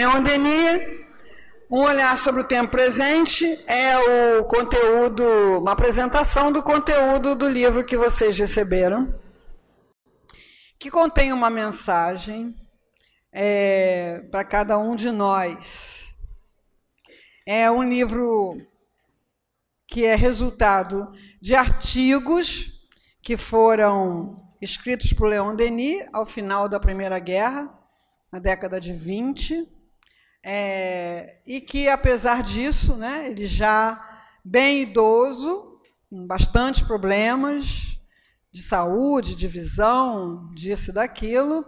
Leon Denis, Um Olhar sobre o Tempo Presente é o conteúdo, uma apresentação do conteúdo do livro que vocês receberam, que contém uma mensagem para cada um de nós. É um livro que é resultado de artigos que foram escritos por Leon Denis ao final da Primeira Guerra, na década de 20, e que, apesar disso, né, ele já bem idoso, com bastante problemas de saúde, de visão, disso e daquilo,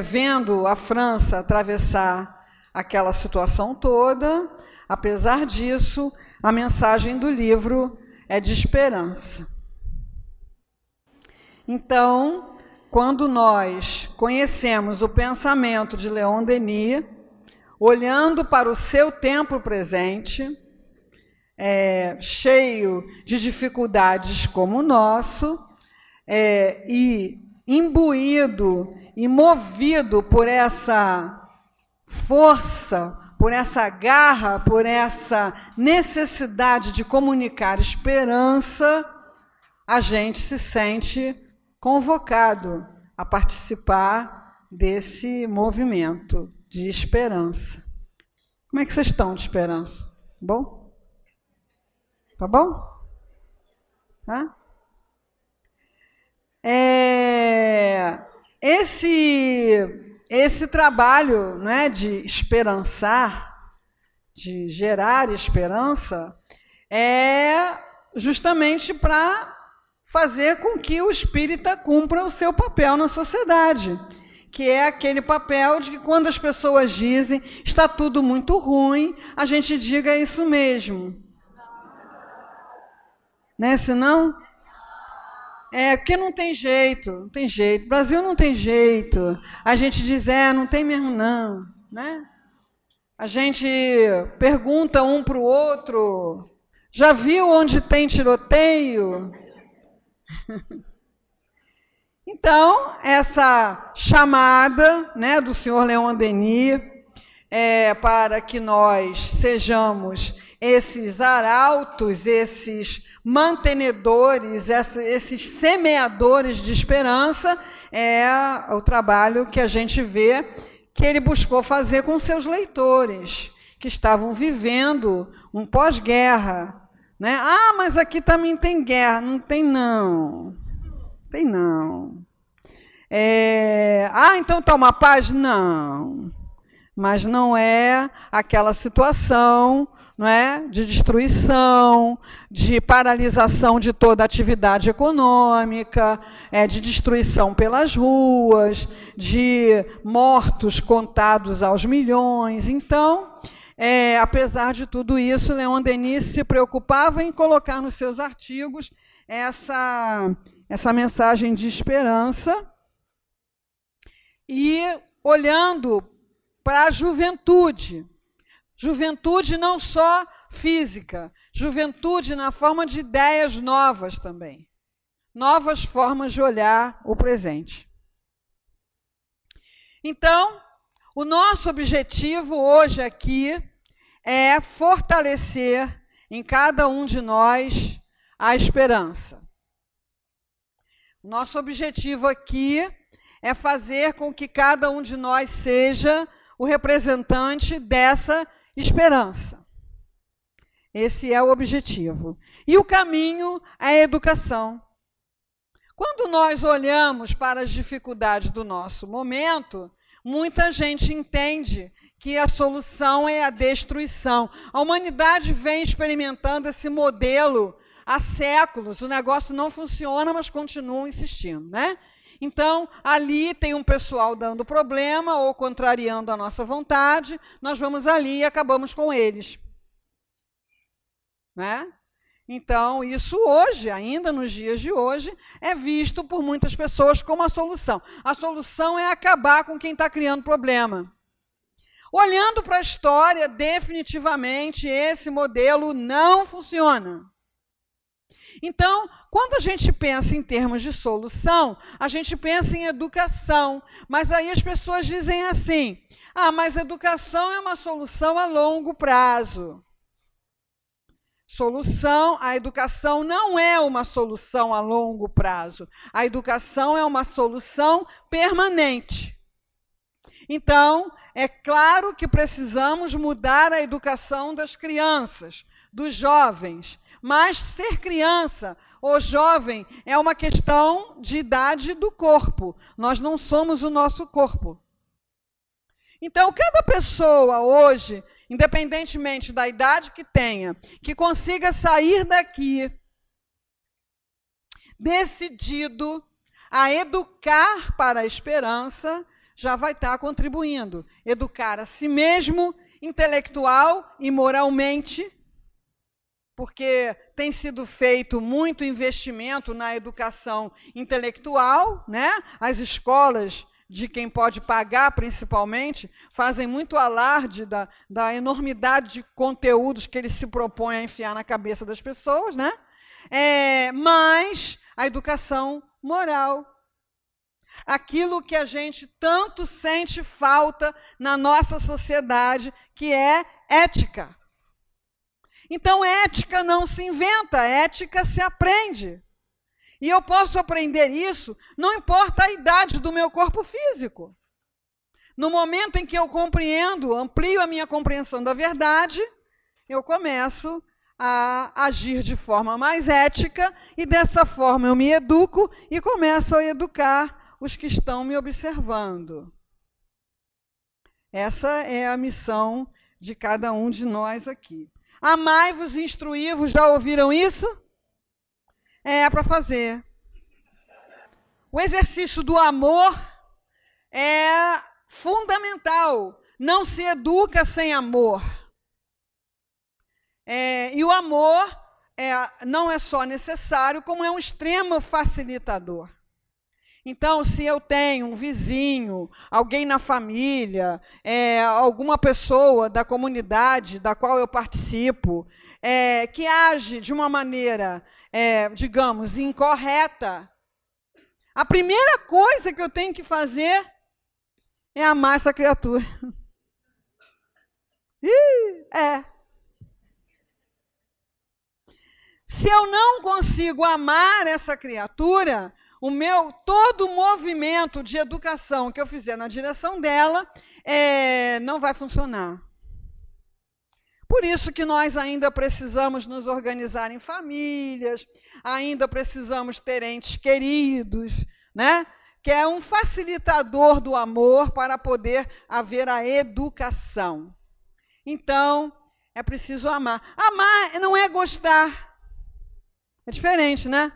vendo a França atravessar aquela situação toda, apesar disso, a mensagem do livro é de esperança. Então, quando nós conhecemos o pensamento de Leon Denis, olhando para o seu tempo presente, cheio de dificuldades como o nosso, e imbuído e movido por essa força, por essa garra, por essa necessidade de comunicar esperança, a gente se sente convocado a participar desse movimento de esperança. Como é que vocês estão de esperança? Bom? Tá bom? Tá? Esse trabalho, né, de esperançar, de gerar esperança, é justamente para fazer com que o espírita cumpra o seu papel na sociedade, que é aquele papel de que quando as pessoas dizem está tudo muito ruim, a gente diga isso mesmo. Né? Senão, porque não tem jeito, não tem jeito. Brasil não tem jeito. A gente diz, não tem mesmo não. Né? A gente pergunta um para o outro, já viu onde tem tiroteio? Então, essa chamada, né, do senhor Leon Denis para que nós sejamos esses arautos, esses mantenedores, esses semeadores de esperança, é o trabalho que a gente vê que ele buscou fazer com seus leitores, que estavam vivendo um pós-guerra. Né? Mas aqui também tem guerra. Não tem, não. Tem, não. Então está uma paz? Não. Mas não é aquela situação, não é, de destruição, de paralisação de toda a atividade econômica, de destruição pelas ruas, de mortos contados aos milhões. Então, apesar de tudo isso, Leon Denis se preocupava em colocar nos seus artigos essa mensagem de esperança e olhando para a juventude. Juventude não só física, juventude na forma de ideias novas também. Novas formas de olhar o presente. Então, o nosso objetivo hoje aqui é fortalecer em cada um de nós a esperança. O nosso objetivo aqui é fazer com que cada um de nós seja o representante dessa esperança. Esse é o objetivo. E o caminho é a educação. Quando nós olhamos para as dificuldades do nosso momento, muita gente entende que a solução é a destruição. A humanidade vem experimentando esse modelo há séculos. O negócio não funciona, mas continuam insistindo, né? Então, ali tem um pessoal dando problema ou contrariando a nossa vontade, nós vamos ali e acabamos com eles. Né? Então, isso hoje, ainda nos dias de hoje, é visto por muitas pessoas como a solução. A solução é acabar com quem está criando problema. Olhando para a história, definitivamente, esse modelo não funciona. Então, quando a gente pensa em termos de solução, a gente pensa em educação, mas aí as pessoas dizem assim, Ah, mas educação é uma solução a longo prazo. A educação não é uma solução a longo prazo. A educação é uma solução permanente. Então, é claro que precisamos mudar a educação das crianças, dos jovens. Mas ser criança ou jovem é uma questão de idade do corpo. Nós não somos o nosso corpo. Então, cada pessoa hoje, independentemente da idade que tenha, que consiga sair daqui decidido a educar para a esperança, já vai estar contribuindo. Educar a si mesmo, intelectual e moralmente, porque tem sido feito muito investimento na educação intelectual, né? As escolas, de quem pode pagar, principalmente, fazem muito alarde da enormidade de conteúdos que eles se propõem a enfiar na cabeça das pessoas, né? Mas a educação moral, aquilo que a gente tanto sente falta na nossa sociedade, que é ética. Então, ética não se inventa, ética se aprende. E eu posso aprender isso, não importa a idade do meu corpo físico. No momento em que eu compreendo, amplio a minha compreensão da verdade, eu começo a agir de forma mais ética, e dessa forma eu me educo e começo a educar os que estão me observando. Essa é a missão de cada um de nós aqui. Amai-vos e instruí-vos, já ouviram isso? É para fazer. O exercício do amor é fundamental. Não se educa sem amor. E o amor não é só necessário, como é um extremo facilitador. Então, se eu tenho um vizinho, alguém na família, alguma pessoa da comunidade da qual eu participo, que age de uma maneira, digamos, incorreta, a primeira coisa que eu tenho que fazer é amar essa criatura. Se eu não consigo amar essa criatura, todo o movimento de educação que eu fizer na direção dela não vai funcionar. Por isso que nós ainda precisamos nos organizar em famílias, ainda precisamos ter entes queridos, né? Que é um facilitador do amor para poder haver a educação. Então, é preciso amar. Amar não é gostar. É diferente, né?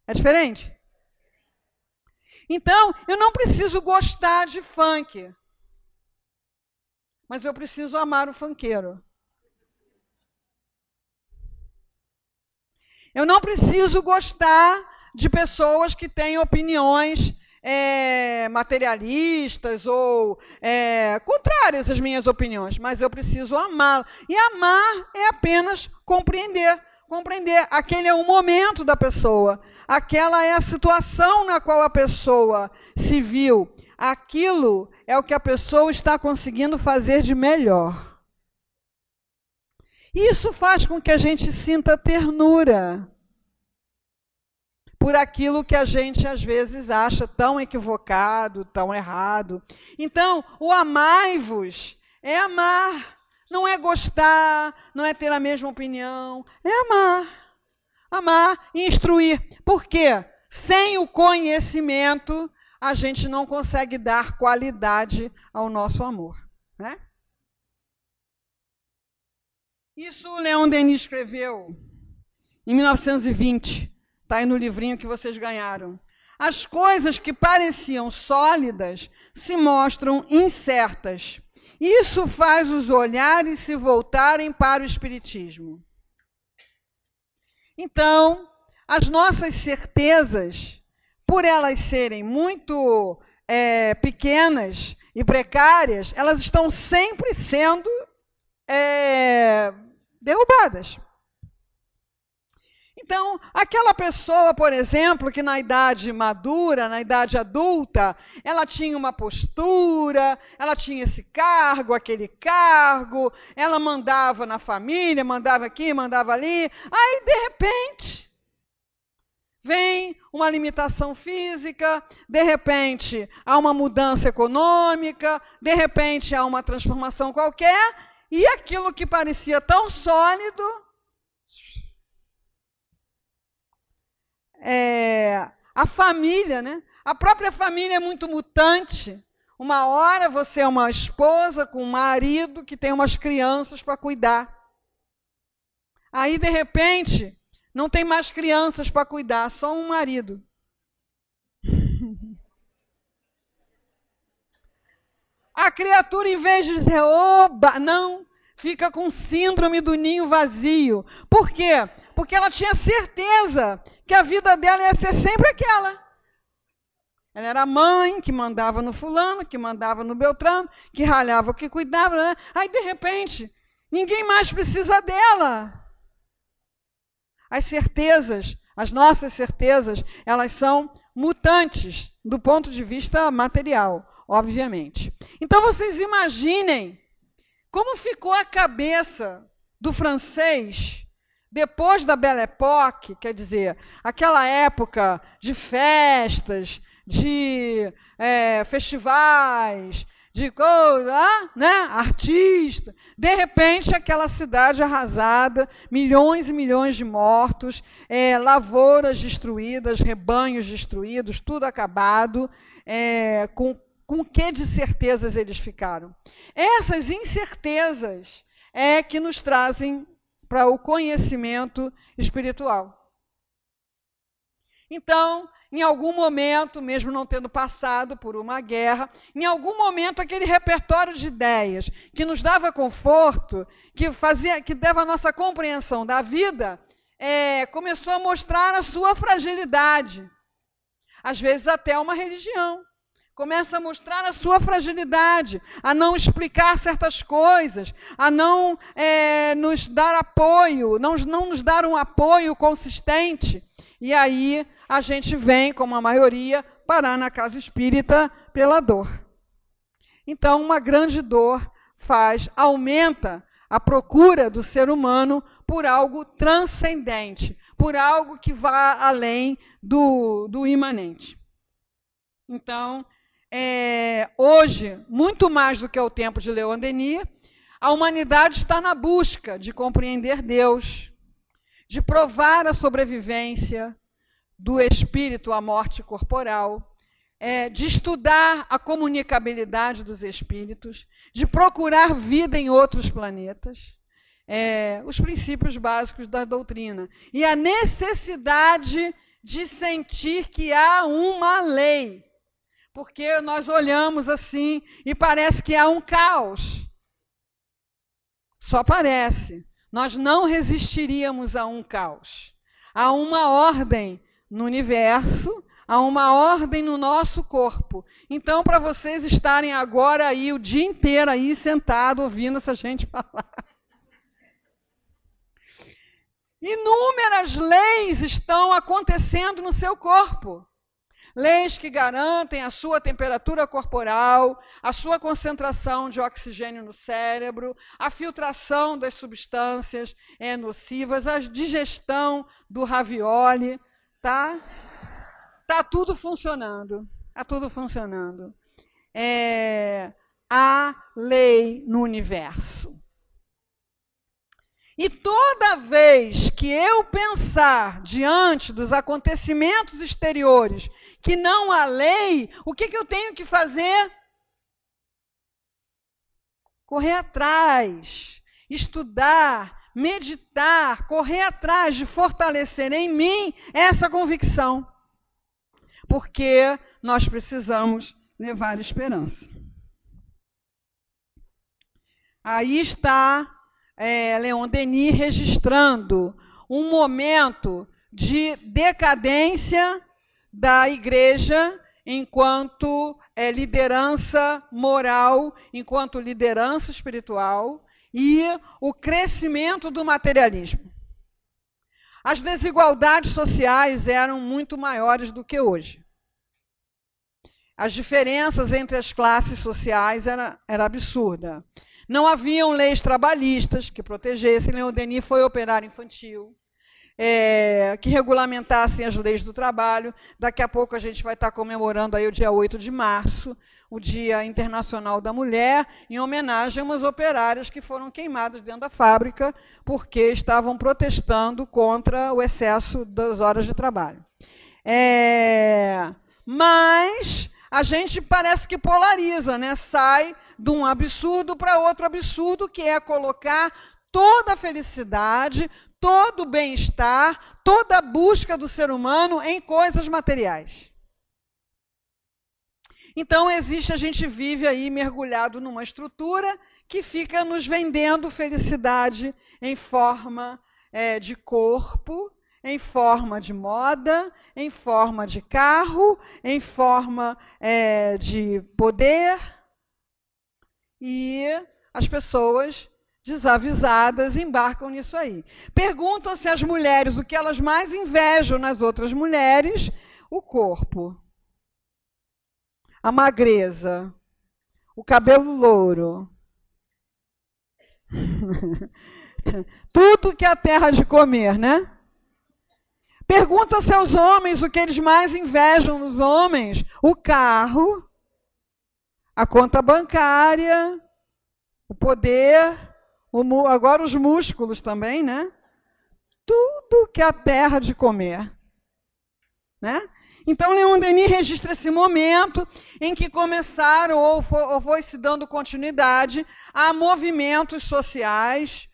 É diferente? Então, eu não preciso gostar de funk, mas eu preciso amar o funkeiro. Eu não preciso gostar de pessoas que têm opiniões materialistas ou contrárias às minhas opiniões, mas eu preciso amá-lo. E amar é apenas compreender. Aquele é o momento da pessoa, aquela é a situação na qual a pessoa se viu, aquilo é o que a pessoa está conseguindo fazer de melhor. Isso faz com que a gente sinta ternura por aquilo que a gente às vezes acha tão equivocado, tão errado. Então, o amai-vos é amar. Não é gostar, não é ter a mesma opinião, é amar. Amar e instruir. Por quê? Sem o conhecimento, a gente não consegue dar qualidade ao nosso amor, né? Isso o Leon Denis escreveu em 1920, está aí no livrinho que vocês ganharam. As coisas que pareciam sólidas se mostram incertas. Isso faz os olhares se voltarem para o espiritismo. Então, as nossas certezas, por elas serem muito pequenas e precárias, elas estão sempre sendo derrubadas. Então, aquela pessoa, por exemplo, que na idade madura, na idade adulta, ela tinha uma postura, ela tinha esse cargo, aquele cargo, ela mandava na família, mandava aqui, mandava ali, aí, de repente, vem uma limitação física, de repente, há uma mudança econômica, de repente, há uma transformação qualquer, e aquilo que parecia tão sólido, a família, né? A própria família é muito mutante. Uma hora você é uma esposa com um marido que tem umas crianças para cuidar. Aí, de repente, não tem mais crianças para cuidar, só um marido. A criatura, em vez de dizer, oba, não, fica com síndrome do ninho vazio. Por quê? Porque ela tinha certeza que a vida dela ia ser sempre aquela. Ela era a mãe que mandava no fulano, que mandava no Beltrano, que ralhava, que cuidava, né? Aí, de repente, ninguém mais precisa dela. As certezas, as nossas certezas, elas são mutantes do ponto de vista material, obviamente. Então, vocês imaginem como ficou a cabeça do francês depois da Belle Époque, quer dizer, aquela época de festas, de festivais, de coisa, né? Artista. De repente, aquela cidade arrasada, milhões e milhões de mortos, lavouras destruídas, rebanhos destruídos, tudo acabado, com que de certezas eles ficaram? Essas incertezas é que nos trazem para o conhecimento espiritual. Então, em algum momento, mesmo não tendo passado por uma guerra, em algum momento aquele repertório de ideias que nos dava conforto, que dava a nossa compreensão da vida, começou a mostrar a sua fragilidade. Às vezes até uma religião. Começa a mostrar a sua fragilidade, a não explicar certas coisas, a não nos dar apoio, não nos dar um apoio consistente. E aí a gente vem, como a maioria, parar na casa espírita pela dor. Então, uma grande dor aumenta a procura do ser humano por algo transcendente, por algo que vá além do imanente. Então, hoje, muito mais do que o tempo de Leon Denis, a humanidade está na busca de compreender Deus, de provar a sobrevivência do espírito à morte corporal, de estudar a comunicabilidade dos espíritos, de procurar vida em outros planetas, os princípios básicos da doutrina. E a necessidade de sentir que há uma lei. Porque nós olhamos assim e parece que há um caos. Só parece. Nós não resistiríamos a um caos. Há uma ordem no universo, há uma ordem no nosso corpo. Então, para vocês estarem agora aí o dia inteiro aí sentado ouvindo essa gente falar. Inúmeras leis estão acontecendo no seu corpo. Leis que garantem a sua temperatura corporal, a sua concentração de oxigênio no cérebro, a filtração das substâncias nocivas, a digestão do ravioli, tá? Tá tudo funcionando. Tá tudo funcionando. Há lei no universo. E toda vez que eu pensar diante dos acontecimentos exteriores que não há lei, o que eu tenho que fazer? Correr atrás, estudar, meditar, correr atrás de fortalecer em mim essa convicção. Porque nós precisamos levar esperança. Aí está Leon Denis registrando um momento de decadência da igreja enquanto liderança moral, enquanto liderança espiritual, e o crescimento do materialismo. as desigualdades sociais eram muito maiores do que hoje. As diferenças entre as classes sociais era absurda. Não haviam leis trabalhistas que protegessem. Leon Denis foi operário infantil, que regulamentassem as leis do trabalho. Daqui a pouco a gente vai estar comemorando aí o dia 8 de março, o Dia Internacional da Mulher, em homenagem a umas operárias que foram queimadas dentro da fábrica porque estavam protestando contra o excesso das horas de trabalho. Mas a gente parece que polariza, né? Sai de um absurdo para outro absurdo, que é colocar toda a felicidade, todo o bem-estar, toda a busca do ser humano em coisas materiais. Então, a gente vive aí mergulhado numa estrutura que fica nos vendendo felicidade em forma de corpo, em forma de moda, em forma de carro, em forma de poder. E as pessoas desavisadas embarcam nisso aí. Perguntam-se às mulheres o que elas mais invejam nas outras mulheres: o corpo, a magreza, o cabelo louro. Tudo que a terra de comer, né? Pergunta-se aos homens o que eles mais invejam nos homens: o carro, a conta bancária, o poder, agora os músculos também, né? Tudo que a terra de comer, né? Então, Leon Denis registra esse momento em que começaram, ou foi se dando continuidade, a movimentos sociais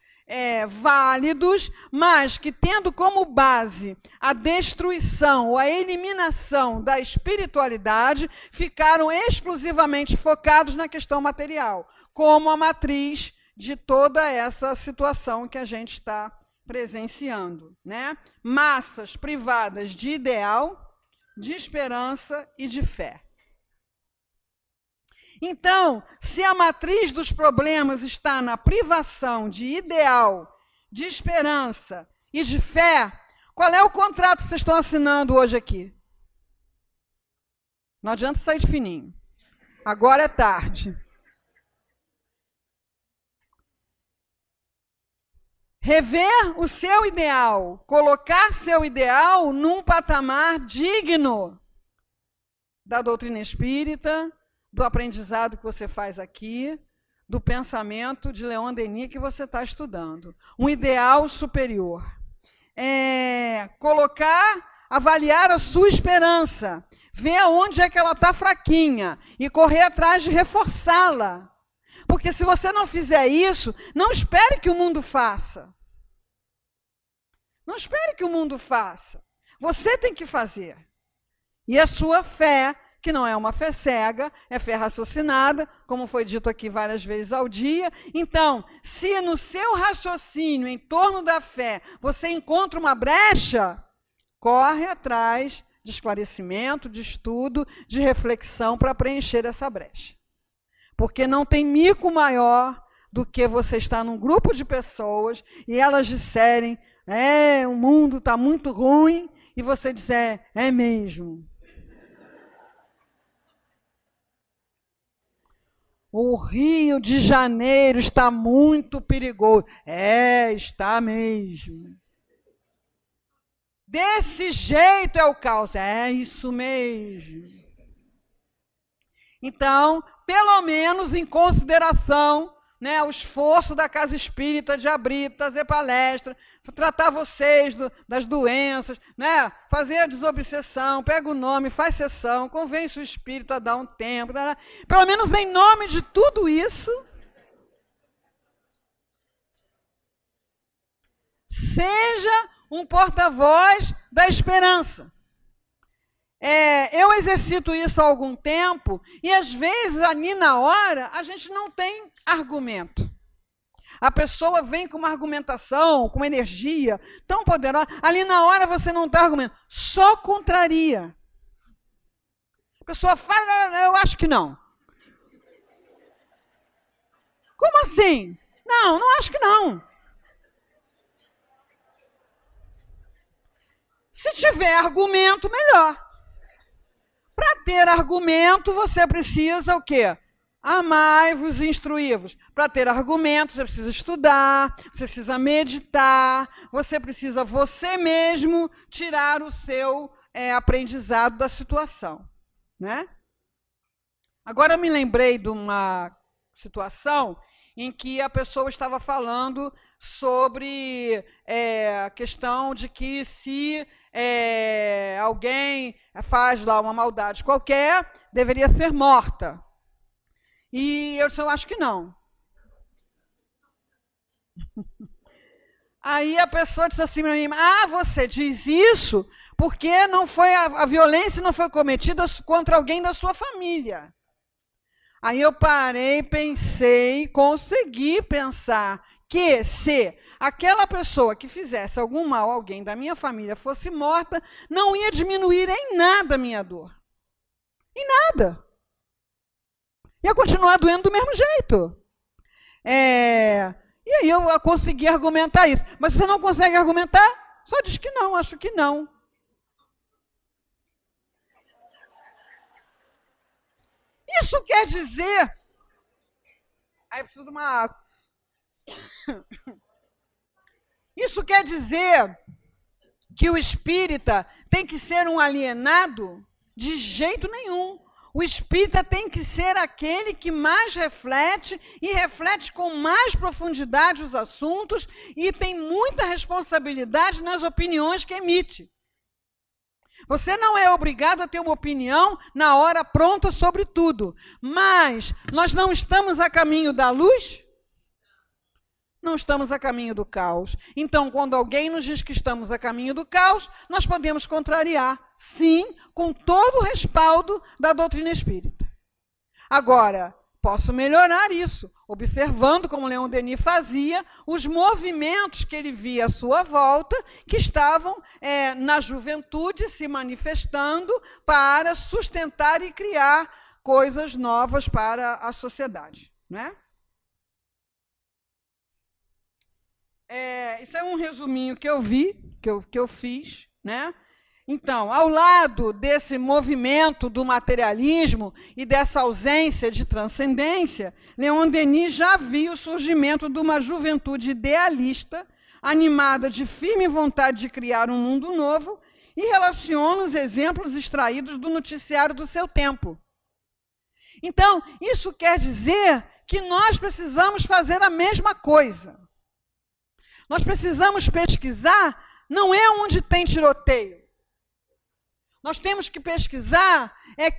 válidos, mas que, tendo como base a destruição ou a eliminação da espiritualidade, ficaram exclusivamente focados na questão material, como a matriz de toda essa situação que a gente está presenciando, né? Massas privadas de ideal, de esperança e de fé. Então, se a matriz dos problemas está na privação de ideal, de esperança e de fé, qual é o contrato que vocês estão assinando hoje aqui? Não adianta sair de fininho. Agora é tarde. Rever o seu ideal, colocar seu ideal num patamar digno da doutrina espírita, do aprendizado que você faz aqui, do pensamento de Leon Denis que você está estudando. Um ideal superior. Avaliar a sua esperança, ver onde é que ela está fraquinha e correr atrás de reforçá-la. Porque se você não fizer isso, não espere que o mundo faça. Não espere que o mundo faça. Você tem que fazer. E a sua fé, que não é uma fé cega, é fé raciocinada, como foi dito aqui várias vezes ao dia. Então, se no seu raciocínio em torno da fé você encontra uma brecha, corre atrás de esclarecimento, de estudo, de reflexão para preencher essa brecha. Porque não tem mico maior do que você estar num grupo de pessoas e elas disserem: o mundo está muito ruim, e você disser: é mesmo. O Rio de Janeiro está muito perigoso. Está mesmo. Desse jeito é o caos. É isso mesmo. Então, pelo menos em consideração, né, o esforço da Casa Espírita de abrir, fazer palestra, tratar vocês das doenças, né, fazer a desobsessão, pega o nome, faz sessão, convence o espírito a dar um tempo, né, pelo menos em nome de tudo isso, seja um porta-voz da esperança. Eu exercito isso há algum tempo e, às vezes, ali na hora, a gente não tem argumento. A pessoa vem com uma argumentação, com uma energia tão poderosa. Ali na hora você não está argumentando, só contraria. A pessoa fala: eu acho que não. Como assim? Não acho que não. Se tiver argumento, melhor. Para ter argumento, você precisa o quê? Amai-vos e instruí-vos. Para ter argumento, você precisa estudar, você precisa meditar, você precisa você mesmo tirar o seu aprendizado da situação, né? Agora eu me lembrei de uma situação em que a pessoa estava falando sobre a questão de que se alguém faz lá uma maldade qualquer, deveria ser morta. E eu acho que não. Aí a pessoa disse assim para mim, você diz isso porque não foi a violência não foi cometida contra alguém da sua família. Aí eu parei, pensei, consegui pensar que se aquela pessoa que fizesse algum mal a alguém da minha família fosse morta, não ia diminuir em nada a minha dor. Em nada. Ia continuar doendo do mesmo jeito. E aí eu consegui argumentar isso. Mas você não consegue argumentar? Só diz que não, acho que não. Isso quer dizer... Aí eu preciso de uma água. Isso quer dizer que o espírita tem que ser um alienado? De jeito nenhum. O espírita tem que ser aquele que mais reflete e reflete com mais profundidade os assuntos e tem muita responsabilidade nas opiniões que emite. Você não é obrigado a ter uma opinião na hora pronta sobre tudo, mas nós não estamos a caminho da luz? Não estamos a caminho do caos. Então, quando alguém nos diz que estamos a caminho do caos, nós podemos contrariar, sim, com todo o respaldo da doutrina espírita. Agora, posso melhorar isso, observando, como Leon Denis fazia, os movimentos que ele via à sua volta, que estavam na juventude se manifestando para sustentar e criar coisas novas para a sociedade, né? Isso é um resuminho que eu vi, que eu fiz, né? Então, ao lado desse movimento do materialismo e dessa ausência de transcendência, Leon Denis já viu o surgimento de uma juventude idealista, animada de firme vontade de criar um mundo novo, e relaciona os exemplos extraídos do noticiário do seu tempo. Então, isso quer dizer que nós precisamos fazer a mesma coisa. Nós precisamos pesquisar, não é onde tem tiroteio. Nós temos que pesquisar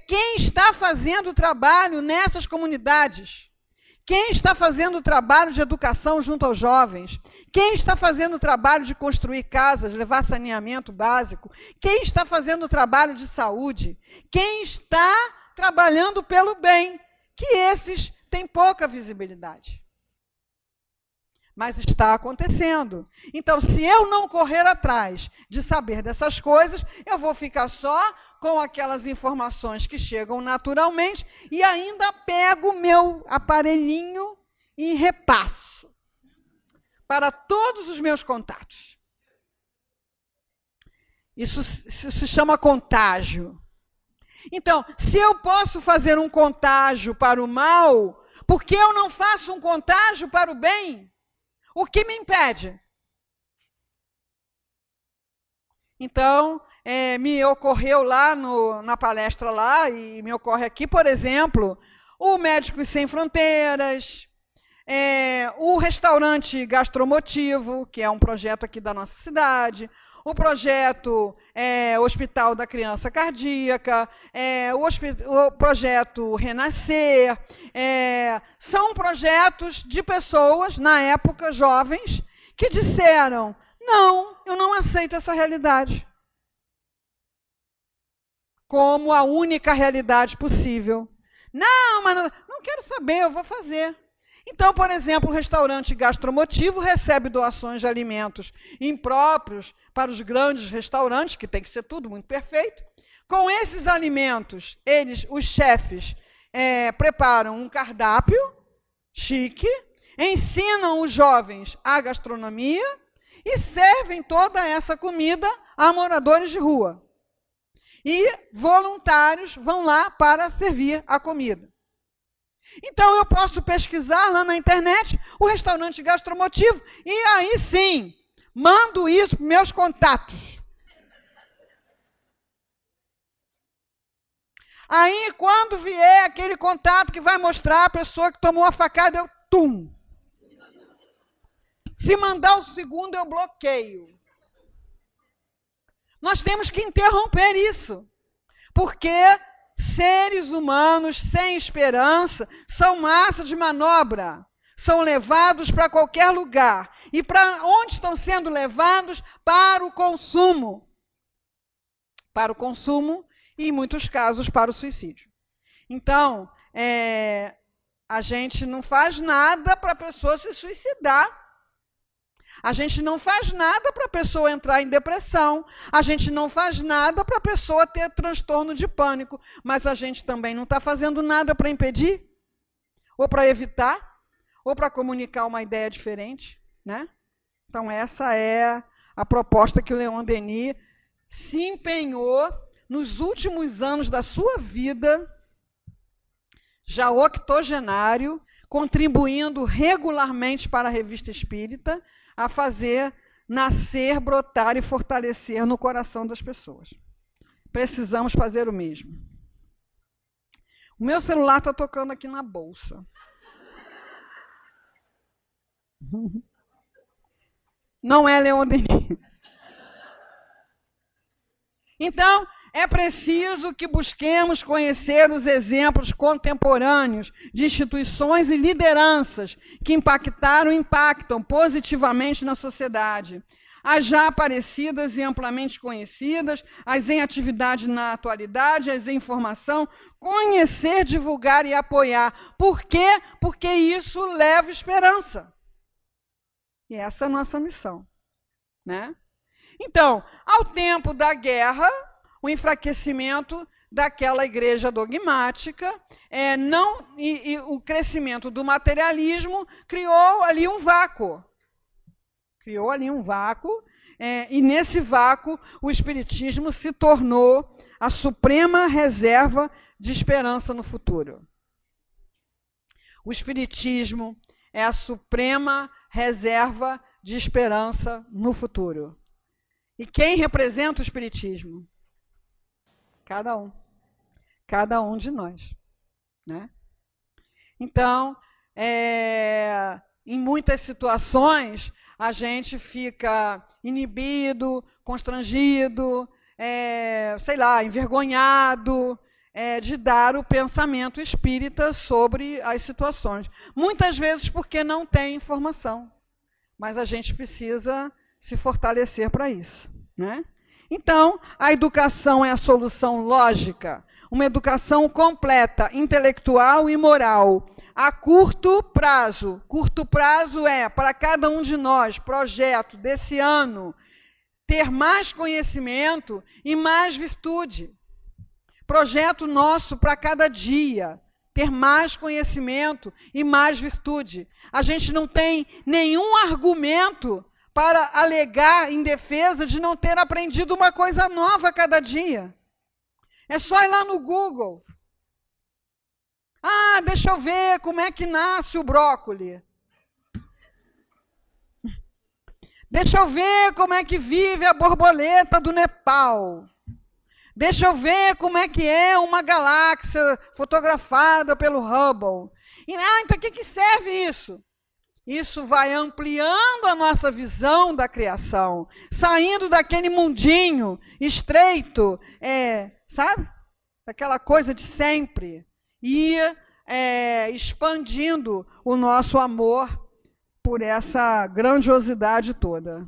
quem está fazendo o trabalho nessas comunidades. Quem está fazendo o trabalho de educação junto aos jovens. Quem está fazendo o trabalho de construir casas, levar saneamento básico. Quem está fazendo o trabalho de saúde. Quem está trabalhando pelo bem, que esses têm pouca visibilidade. Mas está acontecendo. Então, se eu não correr atrás de saber dessas coisas, eu vou ficar só com aquelas informações que chegam naturalmente e ainda pego o meu aparelhinho e repasso para todos os meus contatos. Isso se chama contágio. Então, se eu posso fazer um contágio para o mal, por que eu não faço um contágio para o bem? O que me impede? Então, me ocorreu lá na palestra lá, e me ocorre aqui, por exemplo, o Médicos Sem Fronteiras, o restaurante Gastromotivo, que é um projeto aqui da nossa cidade, o projeto Hospital da Criança Cardíaca, o projeto Renascer, são projetos de pessoas, na época, jovens, que disseram, não, eu não aceito essa realidade como a única realidade possível. Não, mas não quero saber, eu vou fazer. Então, por exemplo, o restaurante Gastromotivo recebe doações de alimentos impróprios para os grandes restaurantes, que tem que ser tudo muito perfeito. Com esses alimentos, os chefes, preparam um cardápio chique, ensinam os jovens a gastronomia e servem toda essa comida a moradores de rua. E voluntários vão lá para servir a comida. Então, eu posso pesquisar lá na internet o restaurante Gastromotivo e aí sim, mando isso para meus contatos. Aí, quando vier aquele contato que vai mostrar a pessoa que tomou a facada, eu tum. Se mandar o segundo, eu bloqueio. Nós temos que interromper isso, porque seres humanos sem esperança são massa de manobra, são levados para qualquer lugar. E para onde estão sendo levados? Para o consumo. Para o consumo e, em muitos casos, para o suicídio. Então, a gente não faz nada para a pessoa se suicidar. A gente não faz nada para a pessoa entrar em depressão, a gente não faz nada para a pessoa ter transtorno de pânico, mas a gente também não está fazendo nada para impedir, ou para evitar, ou para comunicar uma ideia diferente, né? Então, essa é a proposta que o Leon Denis se empenhou nos últimos anos da sua vida, já octogenário, contribuindo regularmente para a Revista Espírita, a fazer nascer, brotar e fortalecer no coração das pessoas. Precisamos fazer o mesmo. O meu celular está tocando aqui na bolsa. Não é Leon Denis. Então, é preciso que busquemos conhecer os exemplos contemporâneos de instituições e lideranças que impactaram e impactam positivamente na sociedade. As já aparecidas e amplamente conhecidas, as em atividade na atualidade, as em formação, conhecer, divulgar e apoiar. Por quê? Porque isso leva esperança. E essa é a nossa missão, né? Então, ao tempo da guerra, o enfraquecimento daquela igreja dogmática, o crescimento do materialismo criou ali um vácuo. Criou ali um vácuo, e nesse vácuo o Espiritismo se tornou a suprema reserva de esperança no futuro. O Espiritismo é a suprema reserva de esperança no futuro. E quem representa o Espiritismo? Cada um. Cada um de nós, né? Então, em muitas situações, a gente fica inibido, constrangido, sei lá, envergonhado de dar o pensamento espírita sobre as situações. Muitas vezes porque não tem informação, mas a gente precisa se fortalecer para isso, né? Então, a educação é a solução lógica, uma educação completa, intelectual e moral, a curto prazo. Curto prazo é, para cada um de nós, projeto desse ano, ter mais conhecimento e mais virtude. Projeto nosso para cada dia, ter mais conhecimento e mais virtude. A gente não tem nenhum argumento para alegar em defesa de não ter aprendido uma coisa nova a cada dia. É só ir lá no Google. Ah, deixa eu ver como é que nasce o brócoli. Deixa eu ver como é que vive a borboleta do Nepal. Deixa eu ver como é que é uma galáxia fotografada pelo Hubble. Então, o que serve isso? Isso vai ampliando a nossa visão da criação, saindo daquele mundinho estreito, sabe? Daquela coisa de sempre, e expandindo o nosso amor por essa grandiosidade toda.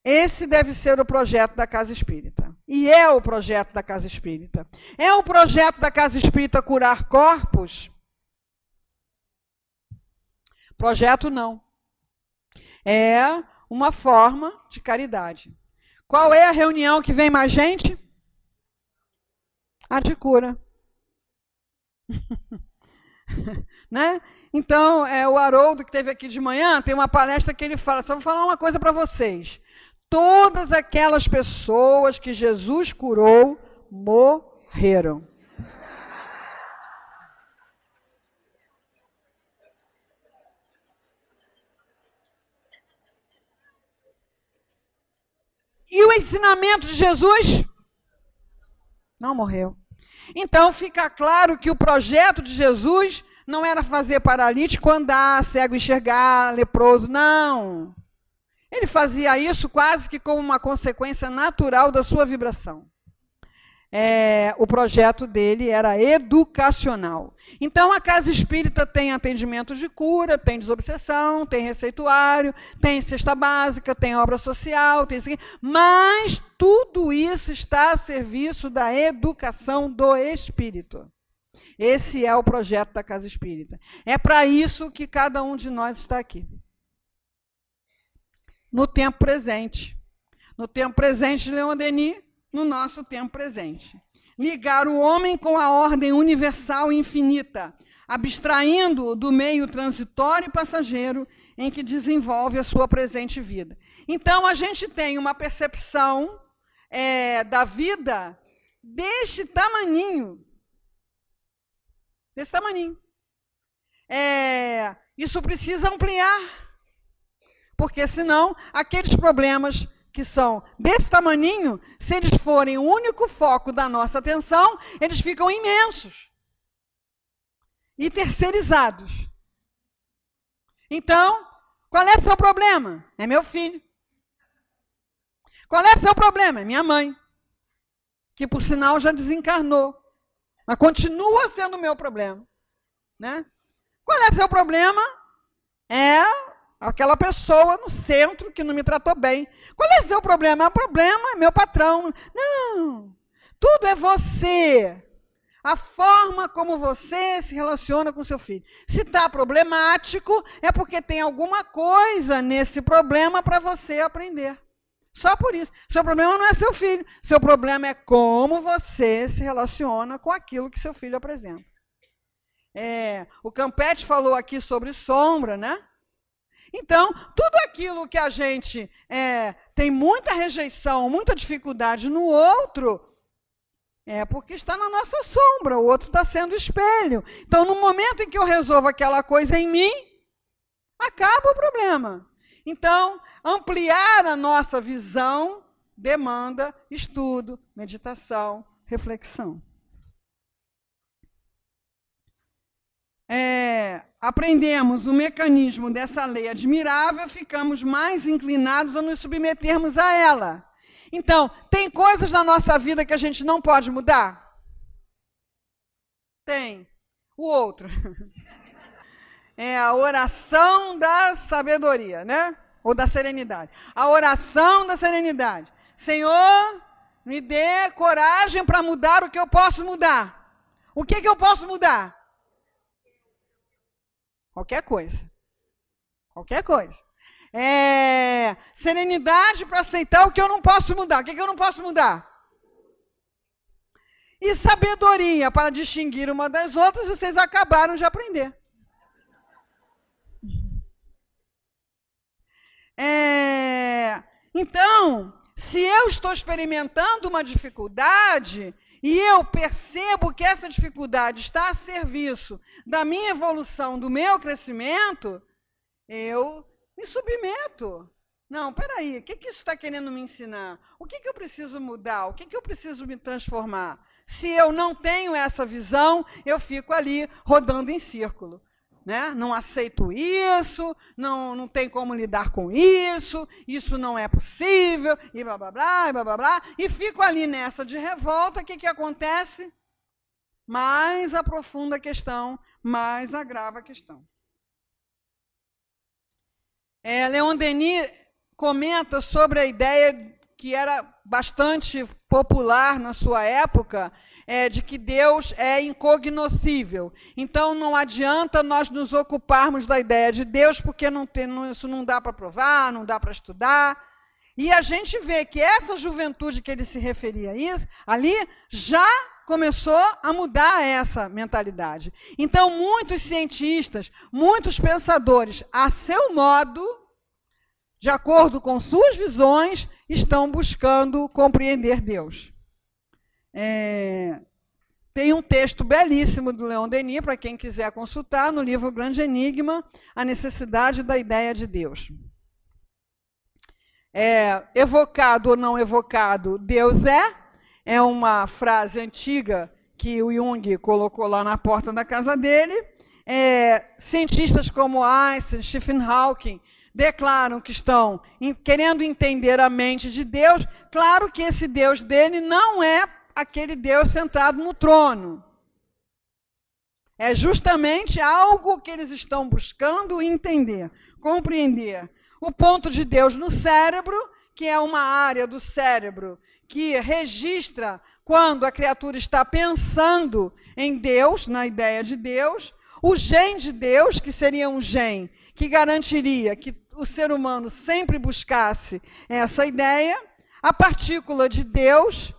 Esse deve ser o projeto da Casa Espírita. E é o projeto da Casa Espírita. É o projeto da Casa Espírita curar corpos? Projeto não. É uma forma de caridade. Qual é a reunião que vem mais gente? A de cura. Né? Então, o Haroldo, que esteve aqui de manhã, tem uma palestra que ele fala, só vou falar uma coisa para vocês. Todas aquelas pessoas que Jesus curou morreram. E o ensinamento de Jesus não morreu. Então fica claro que o projeto de Jesus não era fazer paralítico andar, cego enxergar, leproso, não. Ele fazia isso quase que como uma consequência natural da sua vibração. O projeto dele era educacional. Então, a Casa Espírita tem atendimento de cura, tem desobsessão, tem receituário, tem cesta básica, tem obra social, tem isso aqui, mas tudo isso está a serviço da educação do espírito. Esse é o projeto da Casa Espírita. É para isso que cada um de nós está aqui. No tempo presente. No tempo presente de Leon Denis, no nosso tempo presente. Ligar o homem com a ordem universal e infinita, abstraindo-o do meio transitório e passageiro em que desenvolve a sua presente vida. Então, a gente tem uma percepção da vida deste tamaninho. Desse tamaninho. Isso precisa ampliar, porque senão aqueles problemas que são desse tamaninho, se eles forem o único foco da nossa atenção, eles ficam imensos e terceirizados. Então, qual é o seu problema? É meu filho. Qual é o seu problema? É minha mãe, que por sinal já desencarnou, mas continua sendo o meu problema. Né? Qual é o seu problema? É aquela pessoa no centro que não me tratou bem. Qual é o seu problema? O problema é meu patrão. Não, tudo é você. A forma como você se relaciona com seu filho. Se está problemático, é porque tem alguma coisa nesse problema para você aprender. Só por isso. Seu problema não é seu filho. Seu problema é como você se relaciona com aquilo que seu filho apresenta. O Campetti falou aqui sobre sombra, né? Então, tudo aquilo que a gente tem muita rejeição, muita dificuldade no outro, é porque está na nossa sombra, o outro está sendo espelho. Então, no momento em que eu resolvo aquela coisa em mim, acaba o problema. Então, ampliar a nossa visão demanda estudo, meditação, reflexão. Aprendemos o mecanismo dessa lei admirável, ficamos mais inclinados a nos submetermos a ela. Então, tem coisas na nossa vida que a gente não pode mudar? Tem. O outro. É a oração da sabedoria, né? Ou da serenidade. A oração da serenidade. Senhor, me dê coragem para mudar o que eu posso mudar. O que eu posso mudar? Qualquer coisa. Qualquer coisa. Serenidade para aceitar o que eu não posso mudar. O que eu não posso mudar? E sabedoria para distinguir uma das outras, vocês acabaram de aprender. Então, se eu estou experimentando uma dificuldade e eu percebo que essa dificuldade está a serviço da minha evolução, do meu crescimento, eu me submeto. Não, peraí, o que isso está querendo me ensinar? O que eu preciso mudar? O que eu preciso me transformar? Se eu não tenho essa visão, eu fico ali rodando em círculo. Né? Não aceito isso, não tem como lidar com isso não é possível, e blá, blá, blá, e blá, blá, blá, e fico ali nessa de revolta. O que acontece? Mais aprofunda a questão, mais agrava a questão. Leon Denis comenta sobre a ideia que era bastante popular na sua época, de que Deus é incognoscível. Então, não adianta nós nos ocuparmos da ideia de Deus, porque isso não dá para provar, não dá para estudar. E a gente vê que essa juventude que ele se referia a isso, ali, já começou a mudar essa mentalidade. Então, muitos cientistas, muitos pensadores, a seu modo, de acordo com suas visões, estão buscando compreender Deus. Tem um texto belíssimo do Leon Denis, para quem quiser consultar, no livro Grande Enigma, A Necessidade da Ideia de Deus. Evocado ou não evocado, Deus é uma frase antiga que o Jung colocou lá na porta da casa dele. Cientistas como Einstein, Stephen Hawking, declaram que estão querendo entender a mente de Deus. Claro que esse Deus dele não é aquele Deus sentado no trono. É justamente algo que eles estão buscando entender, compreender. O ponto de Deus no cérebro, que é uma área do cérebro que registra quando a criatura está pensando em Deus, na ideia de Deus. O gen de Deus, que seria um gen que garantiria que o ser humano sempre buscasse essa ideia. A partícula de Deus,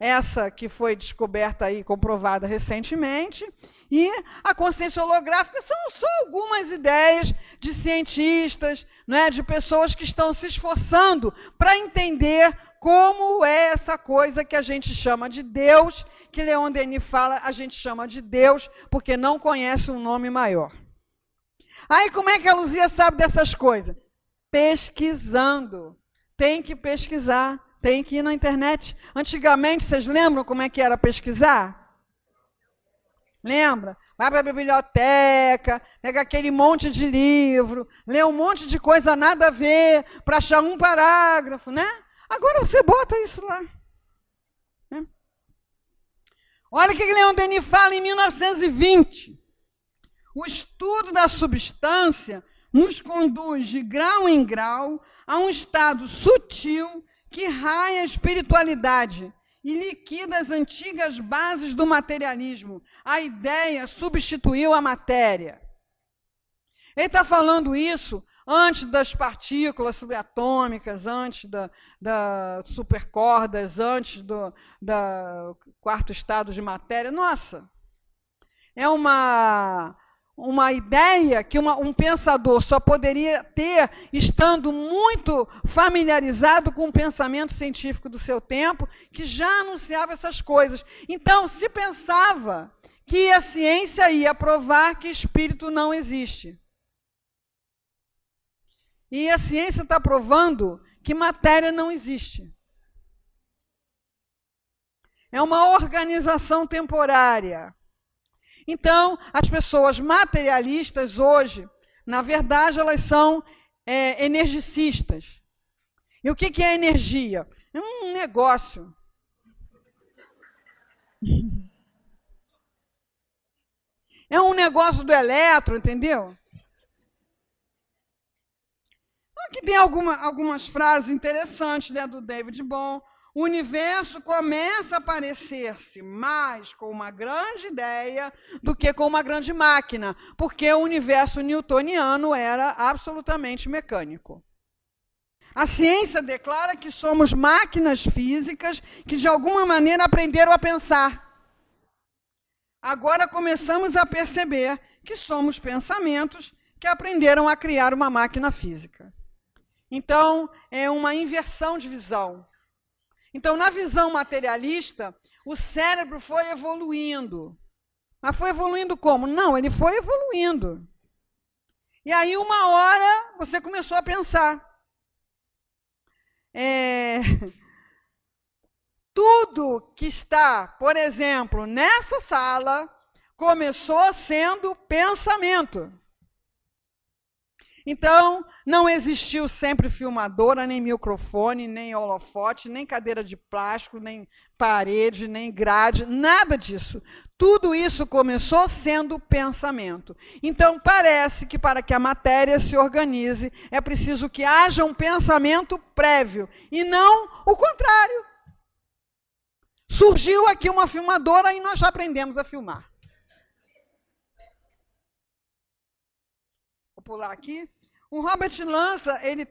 essa que foi descoberta e comprovada recentemente, e a consciência holográfica são só algumas ideias de cientistas, né, de pessoas que estão se esforçando para entender como é essa coisa que a gente chama de Deus, que Leon Denis fala, a gente chama de Deus porque não conhece um nome maior. Aí como é que a Luzia sabe dessas coisas? Pesquisando. Tem que pesquisar, tem que ir na internet. Antigamente, vocês lembram como é que era pesquisar? Lembra? Vai para a biblioteca, pega aquele monte de livro, lê um monte de coisa nada a ver, para achar um parágrafo, né? Agora você bota isso lá. Né? Olha o que Leon Denis fala em 1920. O estudo da substância nos conduz de grau em grau a um estado sutil que raia a espiritualidade e liquida as antigas bases do materialismo. A ideia substituiu a matéria. Ele está falando isso antes das partículas subatômicas, antes das supercordas, antes do quarto estado de matéria. Nossa, é uma ideia que um pensador só poderia ter estando muito familiarizado com o pensamento científico do seu tempo, que já anunciava essas coisas. Então, se pensava que a ciência ia provar que espírito não existe. E a ciência está provando que matéria não existe. É uma organização temporária. Então, as pessoas materialistas hoje, na verdade, elas são energicistas. E o que é energia? É um negócio. É um negócio do elétron, entendeu? Aqui tem algumas frases interessantes, né, do David Bohm. O universo começa a parecer-se mais com uma grande ideia do que com uma grande máquina, porque o universo newtoniano era absolutamente mecânico. A ciência declara que somos máquinas físicas que, de alguma maneira, aprenderam a pensar. Agora começamos a perceber que somos pensamentos que aprenderam a criar uma máquina física. Então, é uma inversão de visão. Então, na visão materialista, o cérebro foi evoluindo. Mas foi evoluindo como? Não, ele foi evoluindo. E aí, uma hora, você começou a pensar. Tudo que está, por exemplo, nessa sala, começou sendo pensamento. Então, não existiu sempre filmadora, nem microfone, nem holofote, nem cadeira de plástico, nem parede, nem grade, nada disso. Tudo isso começou sendo pensamento. Então, parece que para que a matéria se organize, é preciso que haja um pensamento prévio, e não o contrário. Surgiu aqui uma filmadora e nós já aprendemos a filmar. Vou pular aqui. O Robert Lanza, ele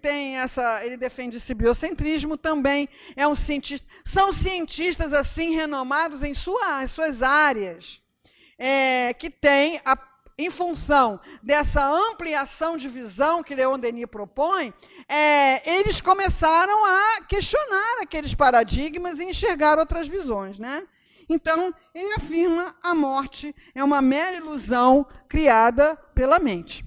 defende esse biocentrismo também, é um cientista, são cientistas assim renomados em suas áreas, que têm, em função dessa ampliação de visão que Leon Denis propõe, eles começaram a questionar aqueles paradigmas e enxergar outras visões, né? Então, ele afirma a morte é uma mera ilusão criada pela mente.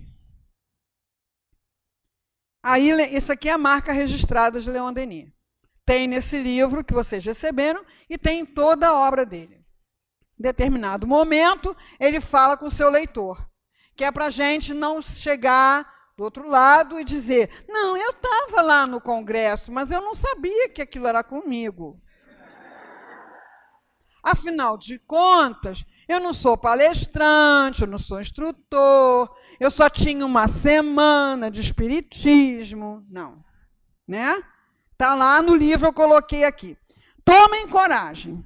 Aí, isso aqui é a marca registrada de Leon Denis. Tem nesse livro que vocês receberam e tem em toda a obra dele. Em determinado momento, ele fala com o seu leitor, que é para a gente não chegar do outro lado e dizer, não, eu estava lá no congresso, mas eu não sabia que aquilo era comigo. Afinal de contas, eu não sou palestrante, eu não sou instrutor, eu só tinha uma semana de espiritismo. Não. Né? Está lá no livro, eu coloquei aqui. Tomem coragem.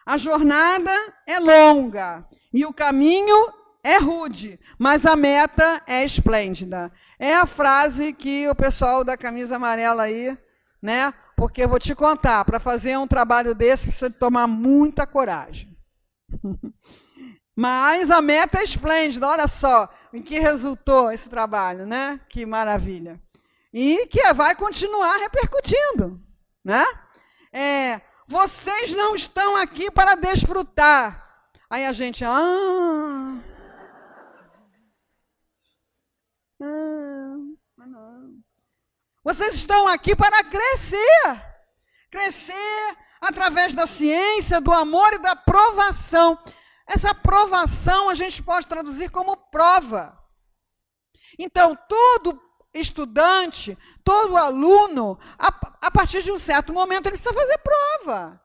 A jornada é longa e o caminho é rude, mas a meta é esplêndida. É a frase que o pessoal da camisa amarela aí, né? Porque eu vou te contar, para fazer um trabalho desse, precisa tomar muita coragem. Mas a meta é esplêndida, olha só em que resultou esse trabalho, né? Que maravilha. E que vai continuar repercutindo, né? Vocês não estão aqui para desfrutar. Aí a gente, não. Vocês estão aqui para crescer. Crescer através da ciência, do amor e da provação. Essa provação a gente pode traduzir como prova. Então, todo estudante, todo aluno, a partir de um certo momento, ele precisa fazer prova.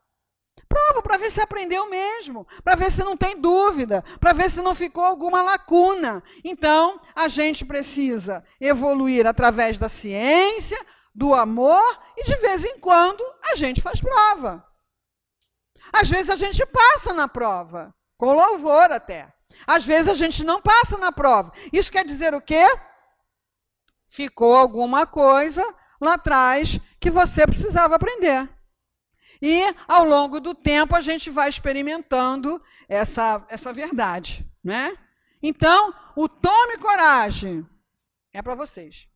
Prova para ver se aprendeu mesmo, para ver se não tem dúvida, para ver se não ficou alguma lacuna. Então, a gente precisa evoluir através da ciência, do amor, e de vez em quando a gente faz prova. Às vezes a gente passa na prova, com louvor até. Às vezes a gente não passa na prova. Isso quer dizer o quê? Ficou alguma coisa lá atrás que você precisava aprender. E, ao longo do tempo, a gente vai experimentando essa verdade, né? Então, o tome coragem é para vocês.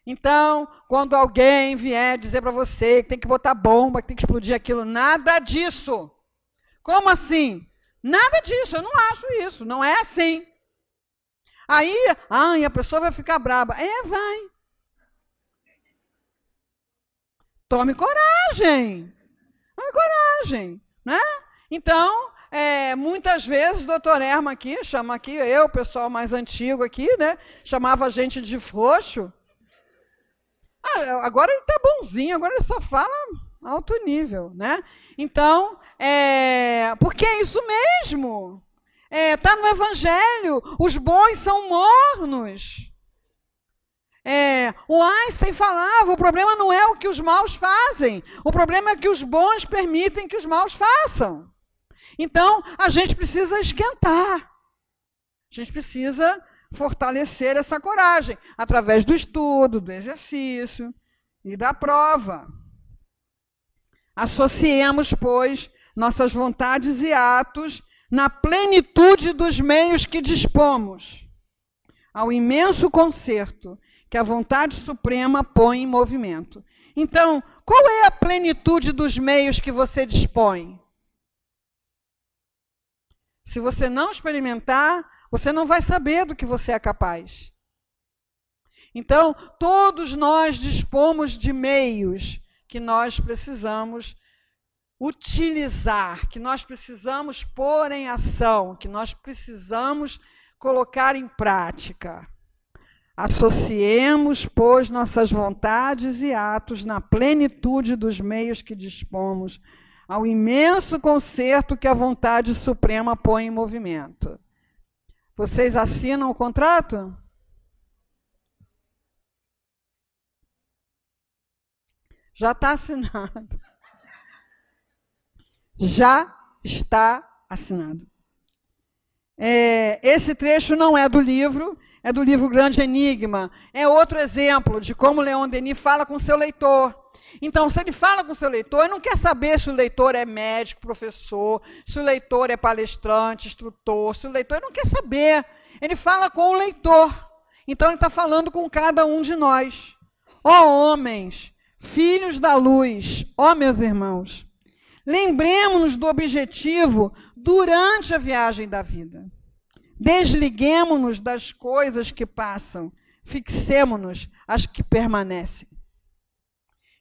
Então, quando alguém vier dizer para você que tem que botar bomba, que tem que explodir aquilo, nada disso. Como assim? Nada disso, eu não acho isso, não é assim. Aí, a pessoa vai ficar braba. Vai. Tome coragem. Tome coragem, né? Então, muitas vezes, o doutor Herman aqui, chama aqui, o pessoal mais antigo aqui, né? Chamava a gente de frouxo. Agora ele está bonzinho, agora ele só fala alto nível, né? Então, porque é isso mesmo. Está no Evangelho, os bons são mornos. O Einstein falava, o problema não é o que os maus fazem, o problema é que os bons permitem que os maus façam. Então, a gente precisa esquentar. A gente precisa fortalecer essa coragem, através do estudo, do exercício e da prova. Associemos, pois, nossas vontades e atos na plenitude dos meios que dispomos, ao imenso concerto que a vontade suprema põe em movimento. Então, qual é a plenitude dos meios que você dispõe? Se você não experimentar, você não vai saber do que você é capaz. Então, todos nós dispomos de meios que nós precisamos utilizar, que nós precisamos pôr em ação, que nós precisamos colocar em prática. Associemos, pois, nossas vontades e atos na plenitude dos meios que dispomos, ao imenso concerto que a vontade suprema põe em movimento. Vocês assinam o contrato? Já está assinado. Já está assinado. Esse trecho não é do livro Grande Enigma. É outro exemplo de como Leon Denis fala com seu leitor. Então, se ele fala com o seu leitor, ele não quer saber se o leitor é médico, professor, se o leitor é palestrante, instrutor, se o leitor... Ele não quer saber. Ele fala com o leitor. Então, ele está falando com cada um de nós. Ó homens, filhos da luz, ó meus irmãos, lembremos-nos do objetivo durante a viagem da vida. Desliguemo-nos das coisas que passam, fixemo-nos às que permanecem.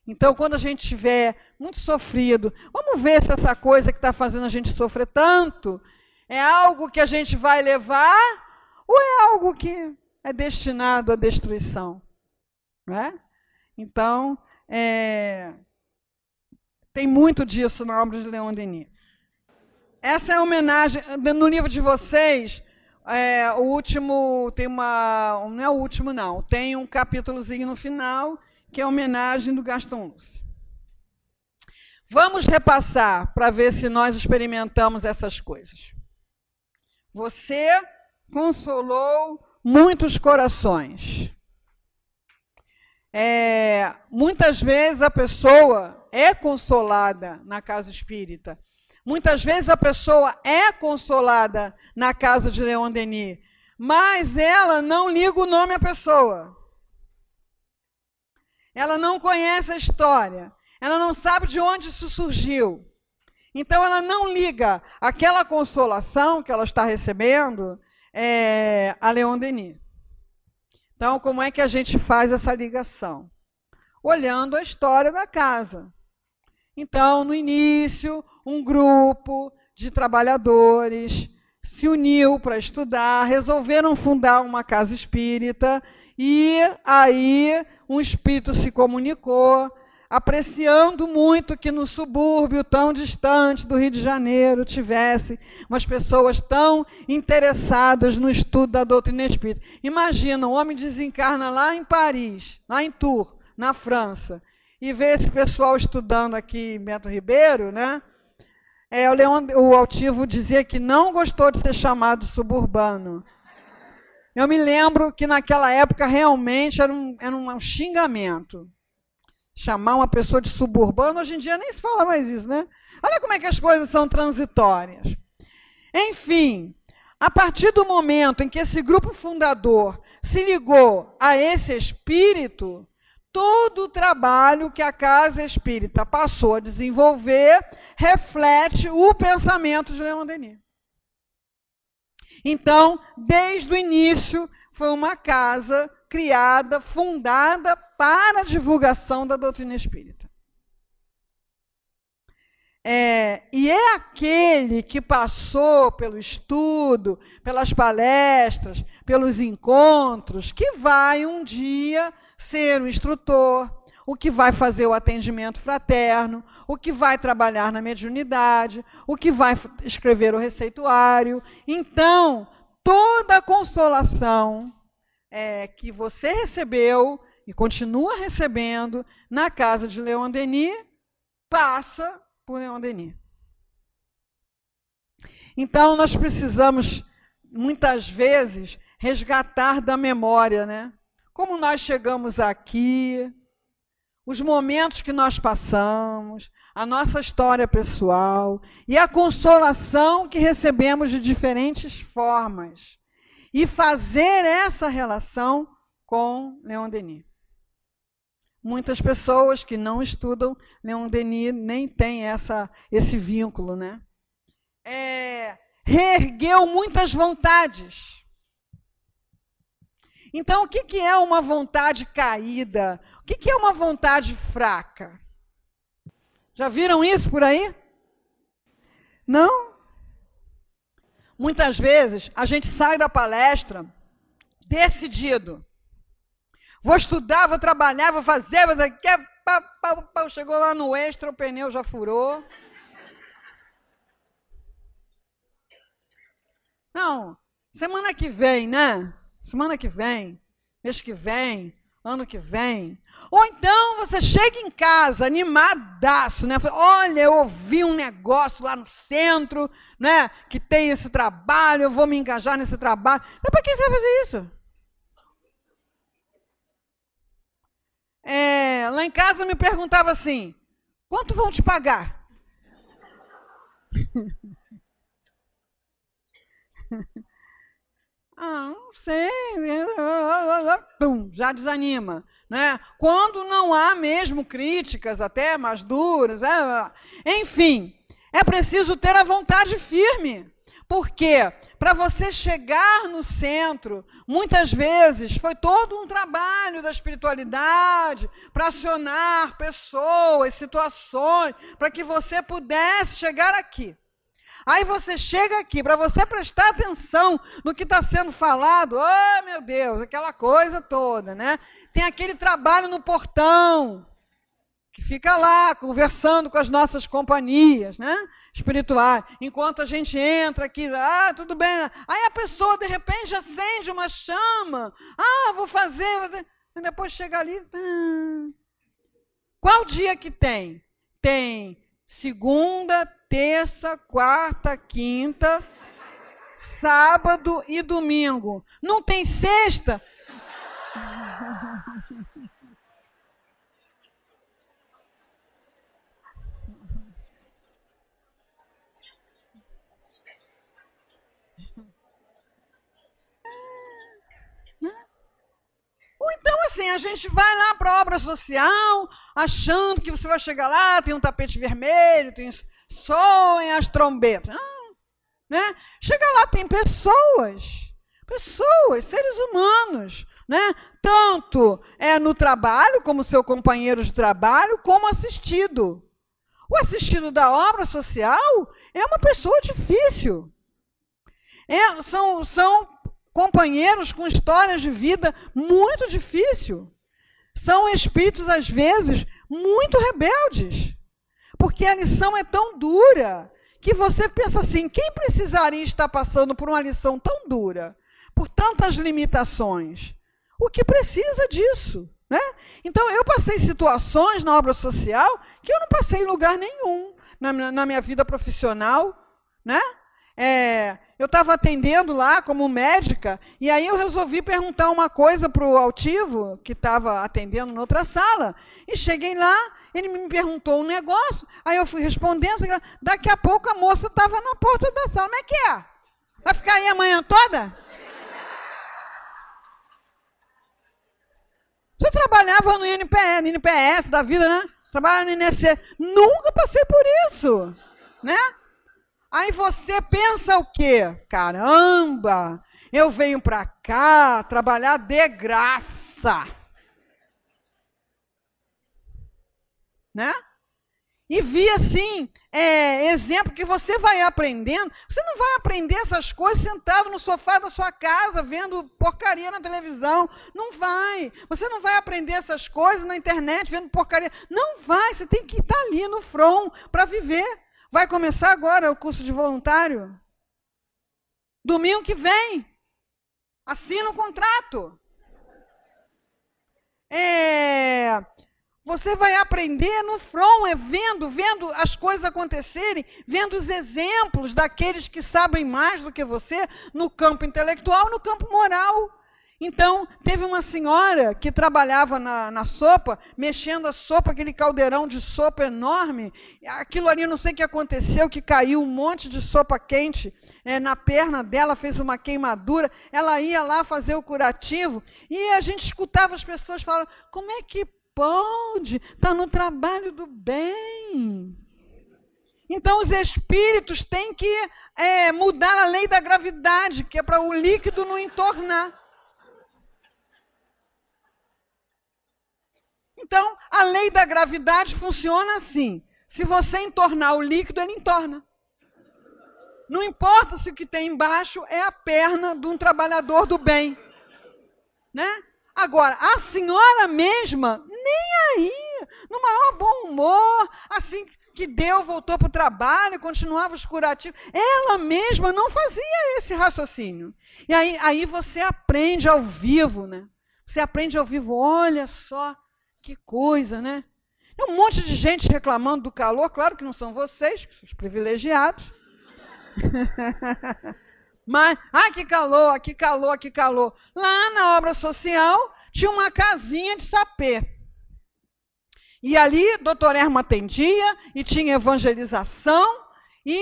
Então, quando a gente estiver muito sofrido, vamos ver se essa coisa que está fazendo a gente sofrer tanto é algo que a gente vai levar ou é algo que é destinado à destruição. Não é? Então, tem muito disso na obra de Leon Denis. Essa é a homenagem, no livro de vocês, o último, tem uma, não é o último não, tem um capítulozinho no final, que é a homenagem do Gaston Lúcio. Vamos repassar para ver se nós experimentamos essas coisas. Você consolou muitos corações. Muitas vezes a pessoa é consolada na casa espírita. Muitas vezes a pessoa é consolada na casa de Leon Denis, mas ela não liga o nome à pessoa. Ela não conhece a história. Ela não sabe de onde isso surgiu. Então, ela não liga aquela consolação que ela está recebendo a Leon Denis. Então, como é que a gente faz essa ligação? Olhando a história da casa. Então, no início, um grupo de trabalhadores se uniu para estudar, resolveram fundar uma casa espírita, e aí um espírito se comunicou, apreciando muito que no subúrbio tão distante do Rio de Janeiro tivesse umas pessoas tão interessadas no estudo da doutrina espírita. Imagina, um homem desencarna lá em Paris, lá em Tours, na França, e vê esse pessoal estudando aqui em Bento Ribeiro, né? O altivo dizia que não gostou de ser chamado de suburbano. Eu me lembro que naquela época realmente era um xingamento. Chamar uma pessoa de suburbano, hoje em dia nem se fala mais isso, né? Olha como é que as coisas são transitórias. Enfim, a partir do momento em que esse grupo fundador se ligou a esse espírito, todo o trabalho que a Casa Espírita passou a desenvolver reflete o pensamento de Leon Denis. Então, desde o início, foi uma casa criada, fundada para a divulgação da doutrina espírita. E é aquele que passou pelo estudo, pelas palestras, pelos encontros, que vai um dia ser o instrutor, o que vai fazer o atendimento fraterno, o que vai trabalhar na mediunidade, o que vai escrever o receituário. Então, toda a consolação que você recebeu e continua recebendo na casa de Leon Denis, passa por Leon Denis. Então, nós precisamos, muitas vezes, resgatar da memória, né? Como nós chegamos aqui, os momentos que nós passamos, a nossa história pessoal e a consolação que recebemos de diferentes formas. E fazer essa relação com Leon Denis. Muitas pessoas que não estudam Leon Denis nem têm esse vínculo, né? Reergueu muitas vontades. Então, o que é uma vontade caída? O que é uma vontade fraca? Já viram isso por aí? Não? Muitas vezes, a gente sai da palestra decidido. Vou estudar, vou trabalhar, vou fazer, chegou lá no extra, o pneu já furou. Não, semana que vem, né? Semana que vem, mês que vem, ano que vem. Ou então você chega em casa animadaço, né? Olha, eu ouvi um negócio lá no centro, né? Que tem esse trabalho, eu vou me engajar nesse trabalho. Mas para que você vai fazer isso? Lá em casa me perguntava assim, quanto vão te pagar? Não sei, já desanima, né? Quando não há mesmo críticas até mais duras, enfim, é preciso ter a vontade firme, porque para você chegar no centro, muitas vezes foi todo um trabalho da espiritualidade para acionar pessoas, situações, para que você pudesse chegar aqui. Aí você chega aqui, para você prestar atenção no que está sendo falado, oh meu Deus, aquela coisa toda, né? Tem aquele trabalho no portão, que fica lá conversando com as nossas companhias, né? Espirituais. Enquanto a gente entra aqui, tudo bem. Aí a pessoa, de repente, acende uma chama. Vou fazer. E depois chega ali. Qual dia que tem? Tem segunda, terça, quarta, quinta, sábado e domingo. Não tem sexta? Ou então, assim, a gente vai lá para a obra social, achando que você vai chegar lá, tem um tapete vermelho, soem as trombetas. Né? Chega lá, tem pessoas, seres humanos, né? Tanto no trabalho, como seu companheiro de trabalho, como assistido. O assistido da obra social é uma pessoa difícil. São companheiros com histórias de vida muito difíceis. São espíritos, às vezes, muito rebeldes. Porque a lição é tão dura que você pensa assim, quem precisaria estar passando por uma lição tão dura, por tantas limitações? O que precisa disso? Né? Então, eu passei situações na obra social que eu não passei em lugar nenhum na minha vida profissional, né? Eu estava atendendo lá como médica, e aí eu resolvi perguntar uma coisa para o altivo, que estava atendendo em outra sala, e cheguei lá, ele me perguntou um negócio, aí eu fui respondendo, daqui a pouco a moça estava na porta da sala. Como é que é? Vai ficar aí a manhã toda? Você trabalhava no INPS da vida, né? Trabalhava no INSS. Nunca passei por isso, né? Aí você pensa o quê? Caramba, eu venho para cá trabalhar de graça. Né? E vi assim, exemplo que você vai aprendendo. Você não vai aprender essas coisas sentado no sofá da sua casa, vendo porcaria na televisão. Não vai. Você não vai aprender essas coisas na internet, vendo porcaria. Não vai, você tem que estar ali no front para viver. Vai começar agora o curso de voluntário. Domingo que vem. Assina o contrato. Você vai aprender no front, vendo as coisas acontecerem, vendo os exemplos daqueles que sabem mais do que você no campo intelectual, no campo moral. Então, teve uma senhora que trabalhava na sopa, mexendo a sopa, aquele caldeirão de sopa enorme. Aquilo ali, não sei o que aconteceu, que caiu um monte de sopa quente na perna dela, fez uma queimadura. Ela ia lá fazer o curativo e a gente escutava as pessoas falando, como é que pode? Está no trabalho do bem. Então, os espíritos têm que mudar a lei da gravidade, que é para o líquido não entornar. Então, a lei da gravidade funciona assim. Se você entornar o líquido, ele entorna. Não importa se o que tem embaixo é a perna de um trabalhador do bem. Né? Agora, a senhora mesma, nem aí, no maior bom humor, assim que deu, voltou para o trabalho, continuava os curativos. Ela mesma não fazia esse raciocínio. E aí você aprende ao vivo, né? Você aprende ao vivo, olha só que coisa, né? Tem um monte de gente reclamando do calor, claro que não são vocês, os privilegiados. Mas, que calor, que calor, que calor. Lá na obra social tinha uma casinha de sapê. E ali, doutor Herman atendia, e tinha evangelização, e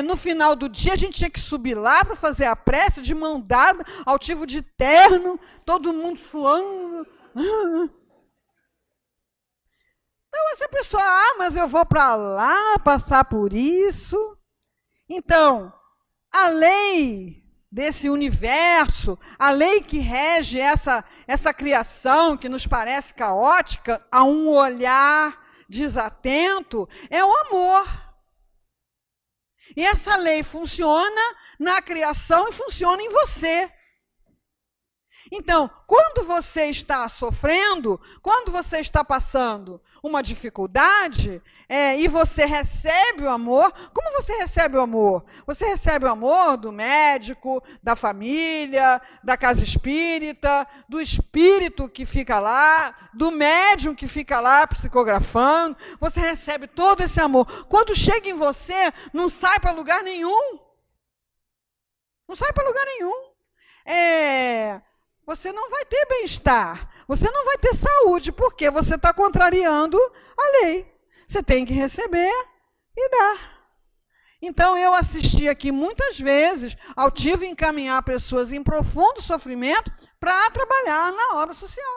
no final do dia a gente tinha que subir lá para fazer a prece de mão dada, altivo de terno, todo mundo suando. Então, essa pessoa, mas eu vou para lá passar por isso. Então, a lei desse universo, a lei que rege essa criação que nos parece caótica, a um olhar desatento, é o amor. E essa lei funciona na criação e funciona em você. Então, quando você está sofrendo, quando você está passando uma dificuldade, e você recebe o amor, como você recebe o amor? Você recebe o amor do médico, da família, da casa espírita, do espírito que fica lá, do médium que fica lá psicografando. Você recebe todo esse amor. Quando chega em você, não sai para lugar nenhum. Não sai para lugar nenhum. Você não vai ter bem-estar, você não vai ter saúde, porque você está contrariando a lei. Você tem que receber e dar. Então, eu assisti aqui muitas vezes ao Altivo encaminhar pessoas em profundo sofrimento para trabalhar na obra social.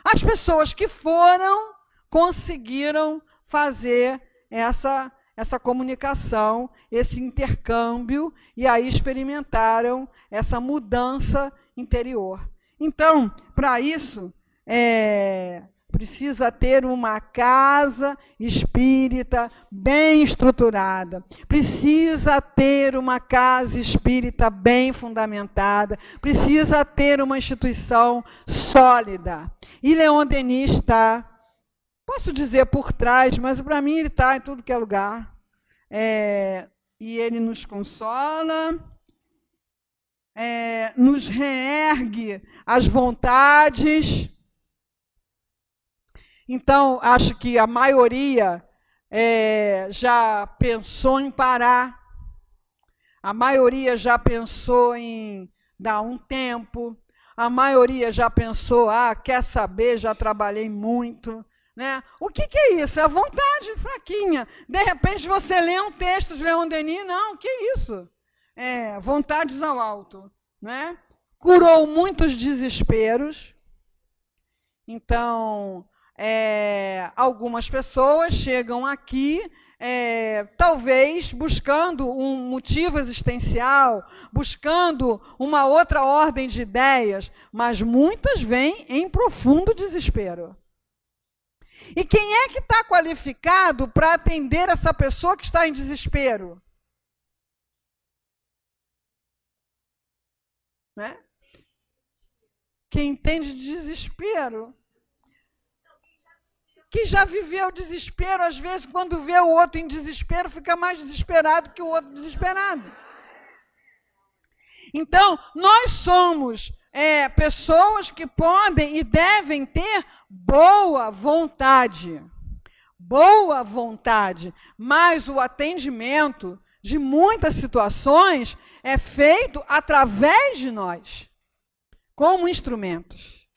As pessoas que foram, conseguiram fazer essa comunicação, esse intercâmbio, e aí experimentaram essa mudança interior. Então, para isso, precisa ter uma casa espírita bem estruturada, precisa ter uma casa espírita bem fundamentada, precisa ter uma instituição sólida. E Leon Denis está, posso dizer por trás, mas para mim ele está em tudo que é lugar. E ele nos consola, nos reergue as vontades. Então, acho que a maioria já pensou em parar, a maioria já pensou em dar um tempo, a maioria já pensou, quer saber, já trabalhei muito. Né? O que é isso? É a vontade fraquinha. De repente, você lê um texto de Leon Denis, não, o que é isso? Vontades ao alto. Né? Curou muitos desesperos. Então, algumas pessoas chegam aqui, talvez buscando um motivo existencial, buscando uma outra ordem de ideias, mas muitas vêm em profundo desespero. E quem é que está qualificado para atender essa pessoa que está em desespero? Né? Quem entende de desespero? Quem já viveu desespero, às vezes, quando vê o outro em desespero, fica mais desesperado que o outro desesperado. Então, nós somos pessoas que podem e devem ter boa vontade, mas o atendimento de muitas situações é feito através de nós, como instrumentos.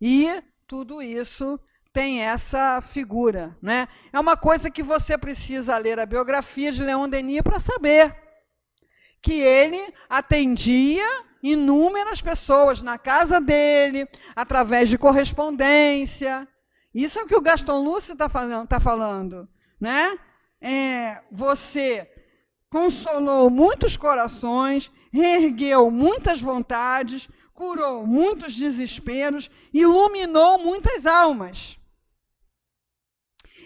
E tudo isso tem essa figura, né? É uma coisa que você precisa ler a biografia de Leon Denis para saber que ele atendia inúmeras pessoas na casa dele, através de correspondência. Isso é o que o Gaston Luce está falando. Né? Você consolou muitos corações, reergueu muitas vontades, curou muitos desesperos, iluminou muitas almas.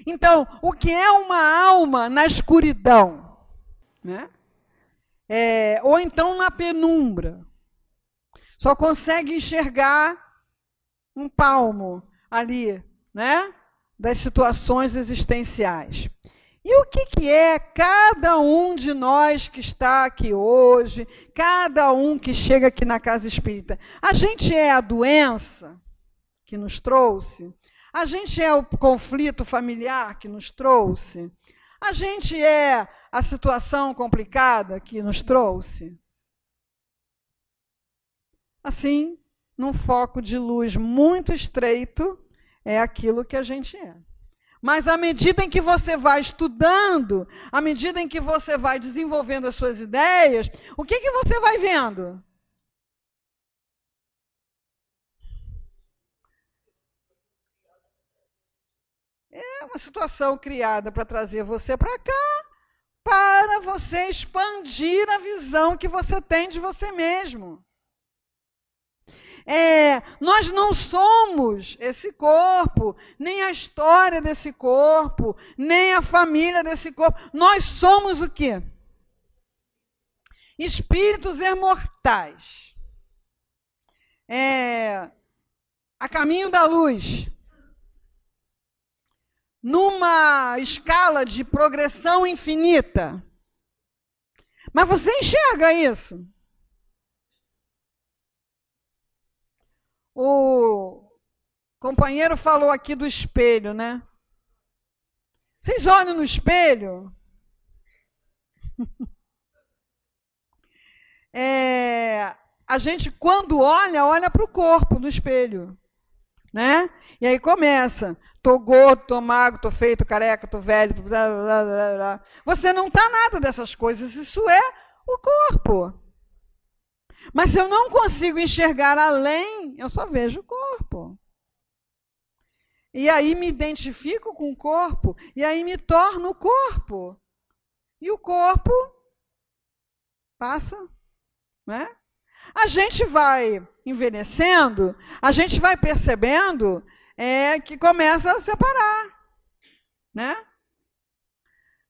Então, o que é uma alma na escuridão? Né? Ou então na penumbra. Só consegue enxergar um palmo ali, né, das situações existenciais. E o que é cada um de nós que está aqui hoje, cada um que chega aqui na casa espírita? A gente é a doença que nos trouxe? A gente é o conflito familiar que nos trouxe? A gente é a situação complicada que nos trouxe? Assim, num foco de luz muito estreito, é aquilo que a gente é. Mas à medida em que você vai estudando, à medida em que você vai desenvolvendo as suas ideias, o que você vai vendo? É uma situação criada para trazer você para cá, para você expandir a visão que você tem de você mesmo. Nós não somos esse corpo, nem a história desse corpo, nem a família desse corpo. Nós somos o quê? Espíritos imortais. A caminho da luz. Numa escala de progressão infinita. Mas você enxerga isso? O companheiro falou aqui do espelho, né? Vocês olham no espelho? A gente, quando olha para o corpo no espelho, né? E aí começa, tô gordo, tô magro, tô feio, tô careca, tô velho, tô blá, blá, blá, blá. Você não tá nada dessas coisas, isso é o corpo. Mas se eu não consigo enxergar além, eu só vejo o corpo. E aí me identifico com o corpo, e aí me torno o corpo. E o corpo passa, né? A gente vai envelhecendo, a gente vai percebendo que começa a separar, né?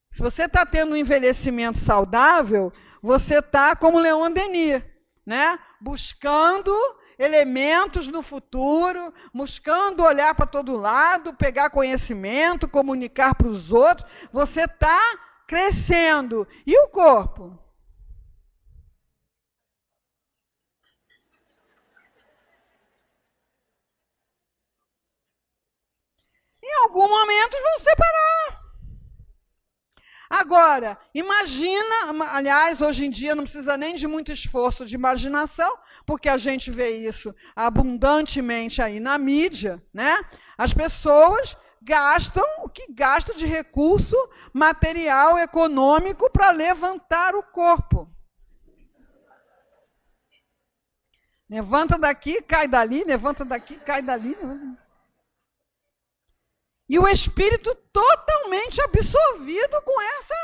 Se você está tendo um envelhecimento saudável, você está como Leon Denis, né? Buscando elementos no futuro, buscando olhar para todo lado, pegar conhecimento, comunicar para os outros. Você está crescendo. E o corpo? Em algum momento vão separar. Agora, imagina, aliás, hoje em dia não precisa nem de muito esforço de imaginação, porque a gente vê isso abundantemente aí na mídia, né? As pessoas gastam o que gastam de recurso material, econômico para levantar o corpo. Levanta daqui, cai dali, levanta daqui, cai dali. E o espírito totalmente absorvido com essa.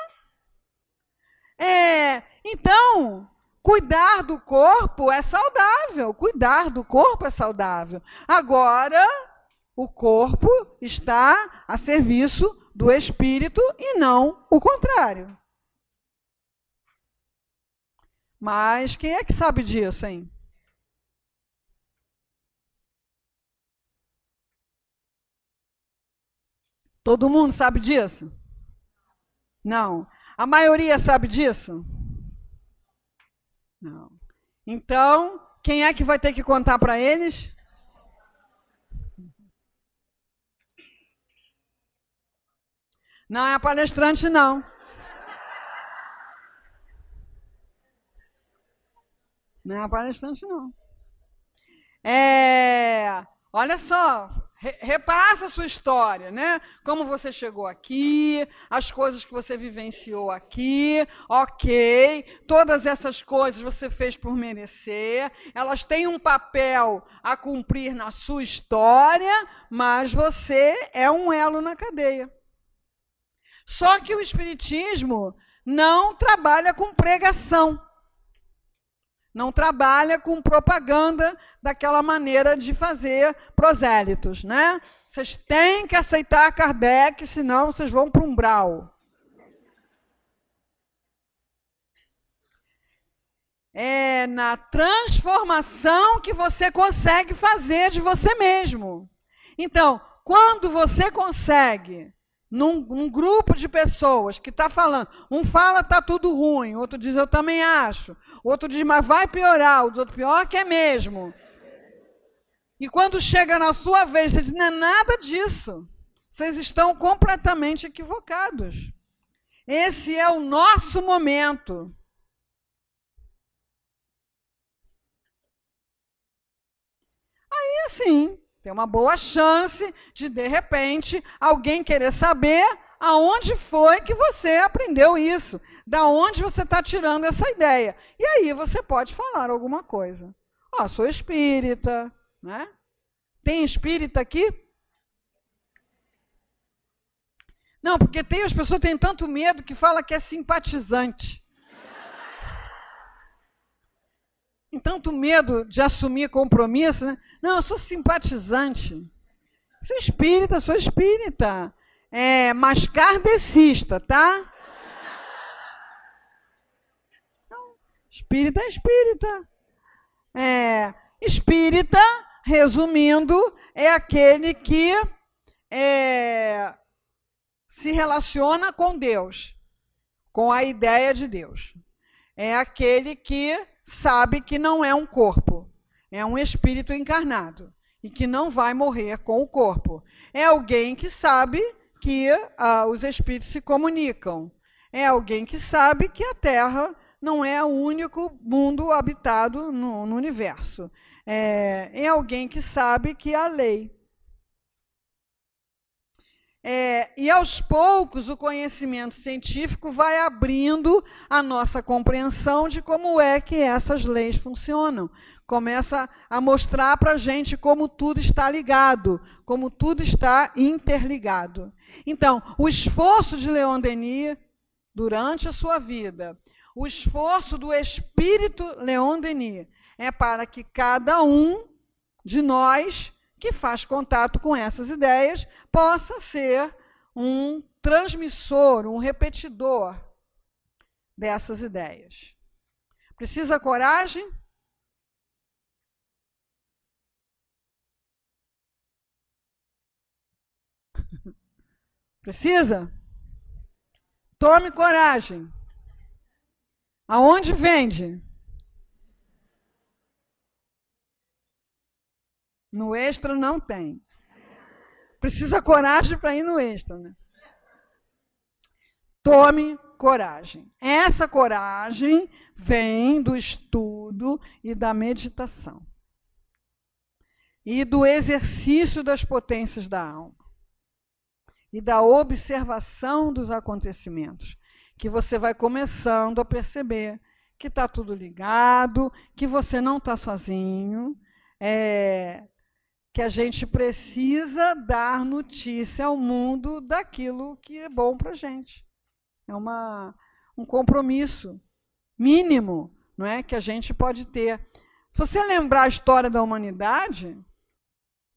Então, cuidar do corpo é saudável. Cuidar do corpo é saudável. Agora, o corpo está a serviço do espírito e não o contrário. Mas quem é que sabe disso, hein? Todo mundo sabe disso? Não. A maioria sabe disso? Não. Então, quem é que vai ter que contar para eles? Não é a palestrante, não. Não é a palestrante, não. Olha só. Repassa a sua história, né? Como você chegou aqui, as coisas que você vivenciou aqui, ok. Todas essas coisas você fez por merecer, elas têm um papel a cumprir na sua história, mas você é um elo na cadeia. Só que o Espiritismo não trabalha com pregação. Não trabalha com propaganda daquela maneira de fazer prosélitos, né? Vocês têm que aceitar Kardec, senão vocês vão para um umbral. É na transformação que você consegue fazer de você mesmo. Então, quando você consegue num grupo de pessoas que está falando, um fala está tudo ruim, outro diz eu também acho, outro diz mas vai piorar, o outro pior que é mesmo. E quando chega na sua vez, você diz, não é nada disso. Vocês estão completamente equivocados. Esse é o nosso momento. Aí, assim, tem uma boa chance de repente, alguém querer saber aonde foi que você aprendeu isso, da onde você está tirando essa ideia. E aí você pode falar alguma coisa. Ó, sou espírita, né? Tem espírita aqui? Não, porque tem as pessoas que têm tanto medo que fala que é simpatizante. Tem tanto medo de assumir compromisso, né? Não, eu sou simpatizante. Sou espírita. Mas kardecista, tá? Então, espírita é espírita. Espírita, resumindo, é aquele que se relaciona com Deus, com a ideia de Deus. É aquele que sabe que não é um corpo, é um espírito encarnado e que não vai morrer com o corpo. É alguém que sabe que os espíritos se comunicam. É alguém que sabe que a Terra não é o único mundo habitado no universo. É alguém que sabe que há lei. E aos poucos o conhecimento científico vai abrindo a nossa compreensão de como é que essas leis funcionam. Começa a mostrar para a gente como tudo está ligado, como tudo está interligado. Então, o esforço de Leon Denis, durante a sua vida, o esforço do espírito Leon Denis, é para que cada um de nós que faz contato com essas ideias, possa ser um transmissor, um repetidor dessas ideias. Precisa coragem? Precisa? Tome coragem. Aonde vende? No Extra não tem. Precisa coragem para ir no Extra, né? Tome coragem. Essa coragem vem do estudo e da meditação. E do exercício das potências da alma. E da observação dos acontecimentos. Que você vai começando a perceber que está tudo ligado, que você não está sozinho, que a gente precisa dar notícia ao mundo daquilo que é bom para a gente. É um compromisso mínimo, não é, que a gente pode ter. Se você lembrar a história da humanidade,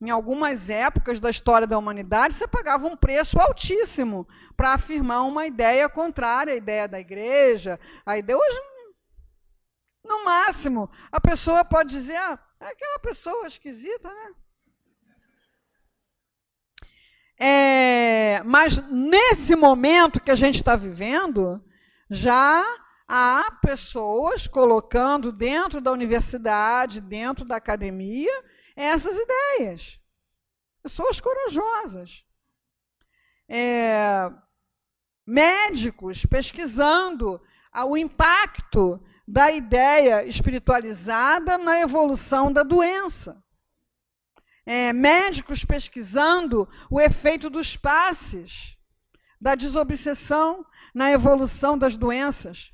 em algumas épocas da história da humanidade, você pagava um preço altíssimo para afirmar uma ideia contrária à ideia da igreja. A ideia hoje, no máximo, a pessoa pode dizer, é aquela pessoa esquisita, né? Mas nesse momento que a gente está vivendo, já há pessoas colocando dentro da universidade, dentro da academia, essas ideias. Pessoas corajosas. Médicos pesquisando o impacto da ideia espiritualizada na evolução da doença. Médicos pesquisando o efeito dos passes, da desobsessão na evolução das doenças.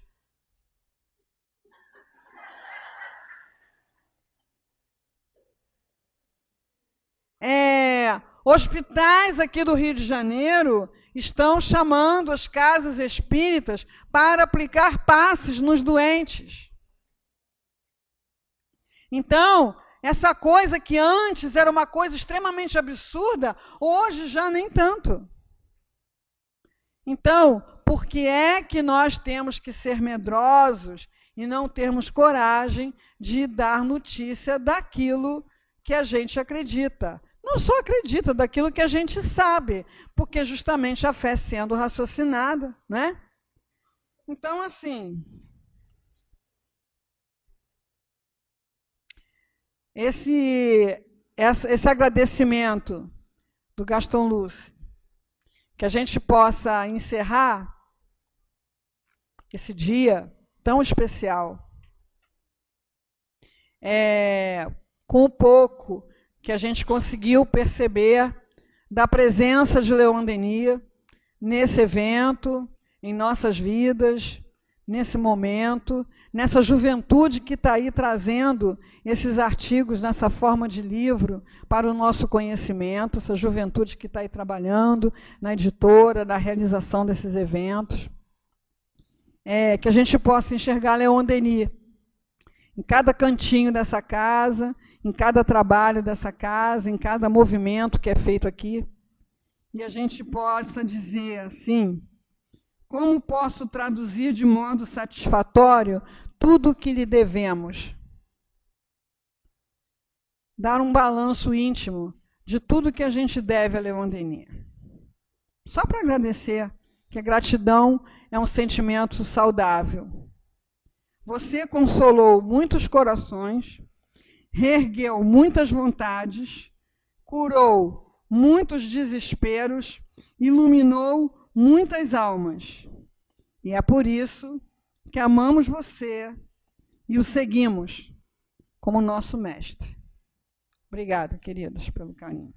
Hospitais aqui do Rio de Janeiro estão chamando as casas espíritas para aplicar passes nos doentes. Então, essa coisa que antes era uma coisa extremamente absurda, hoje já nem tanto. Então, por que é que nós temos que ser medrosos e não termos coragem de dar notícia daquilo que a gente acredita? não só acredita daquilo que a gente sabe, porque justamente a fé sendo raciocinada, né? Então, assim, esse agradecimento do Gaston Luce, que a gente possa encerrar esse dia tão especial, com o pouco que a gente conseguiu perceber da presença de Leon Denis nesse evento, em nossas vidas, nesse momento, nessa juventude que está aí trazendo esses artigos nessa forma de livro para o nosso conhecimento, essa juventude que está aí trabalhando na editora, na realização desses eventos. Que a gente possa enxergar Leon Denis em cada cantinho dessa casa, em cada trabalho dessa casa, em cada movimento que é feito aqui, e a gente possa dizer assim: como posso traduzir de modo satisfatório tudo o que lhe devemos? Dar um balanço íntimo de tudo que a gente deve a Leon Denis. Só para agradecer, que a gratidão é um sentimento saudável. Você consolou muitos corações, reergueu muitas vontades, curou muitos desesperos, iluminou muitas almas. E é por isso que amamos você e o seguimos como nosso mestre. Obrigada, queridos, pelo carinho.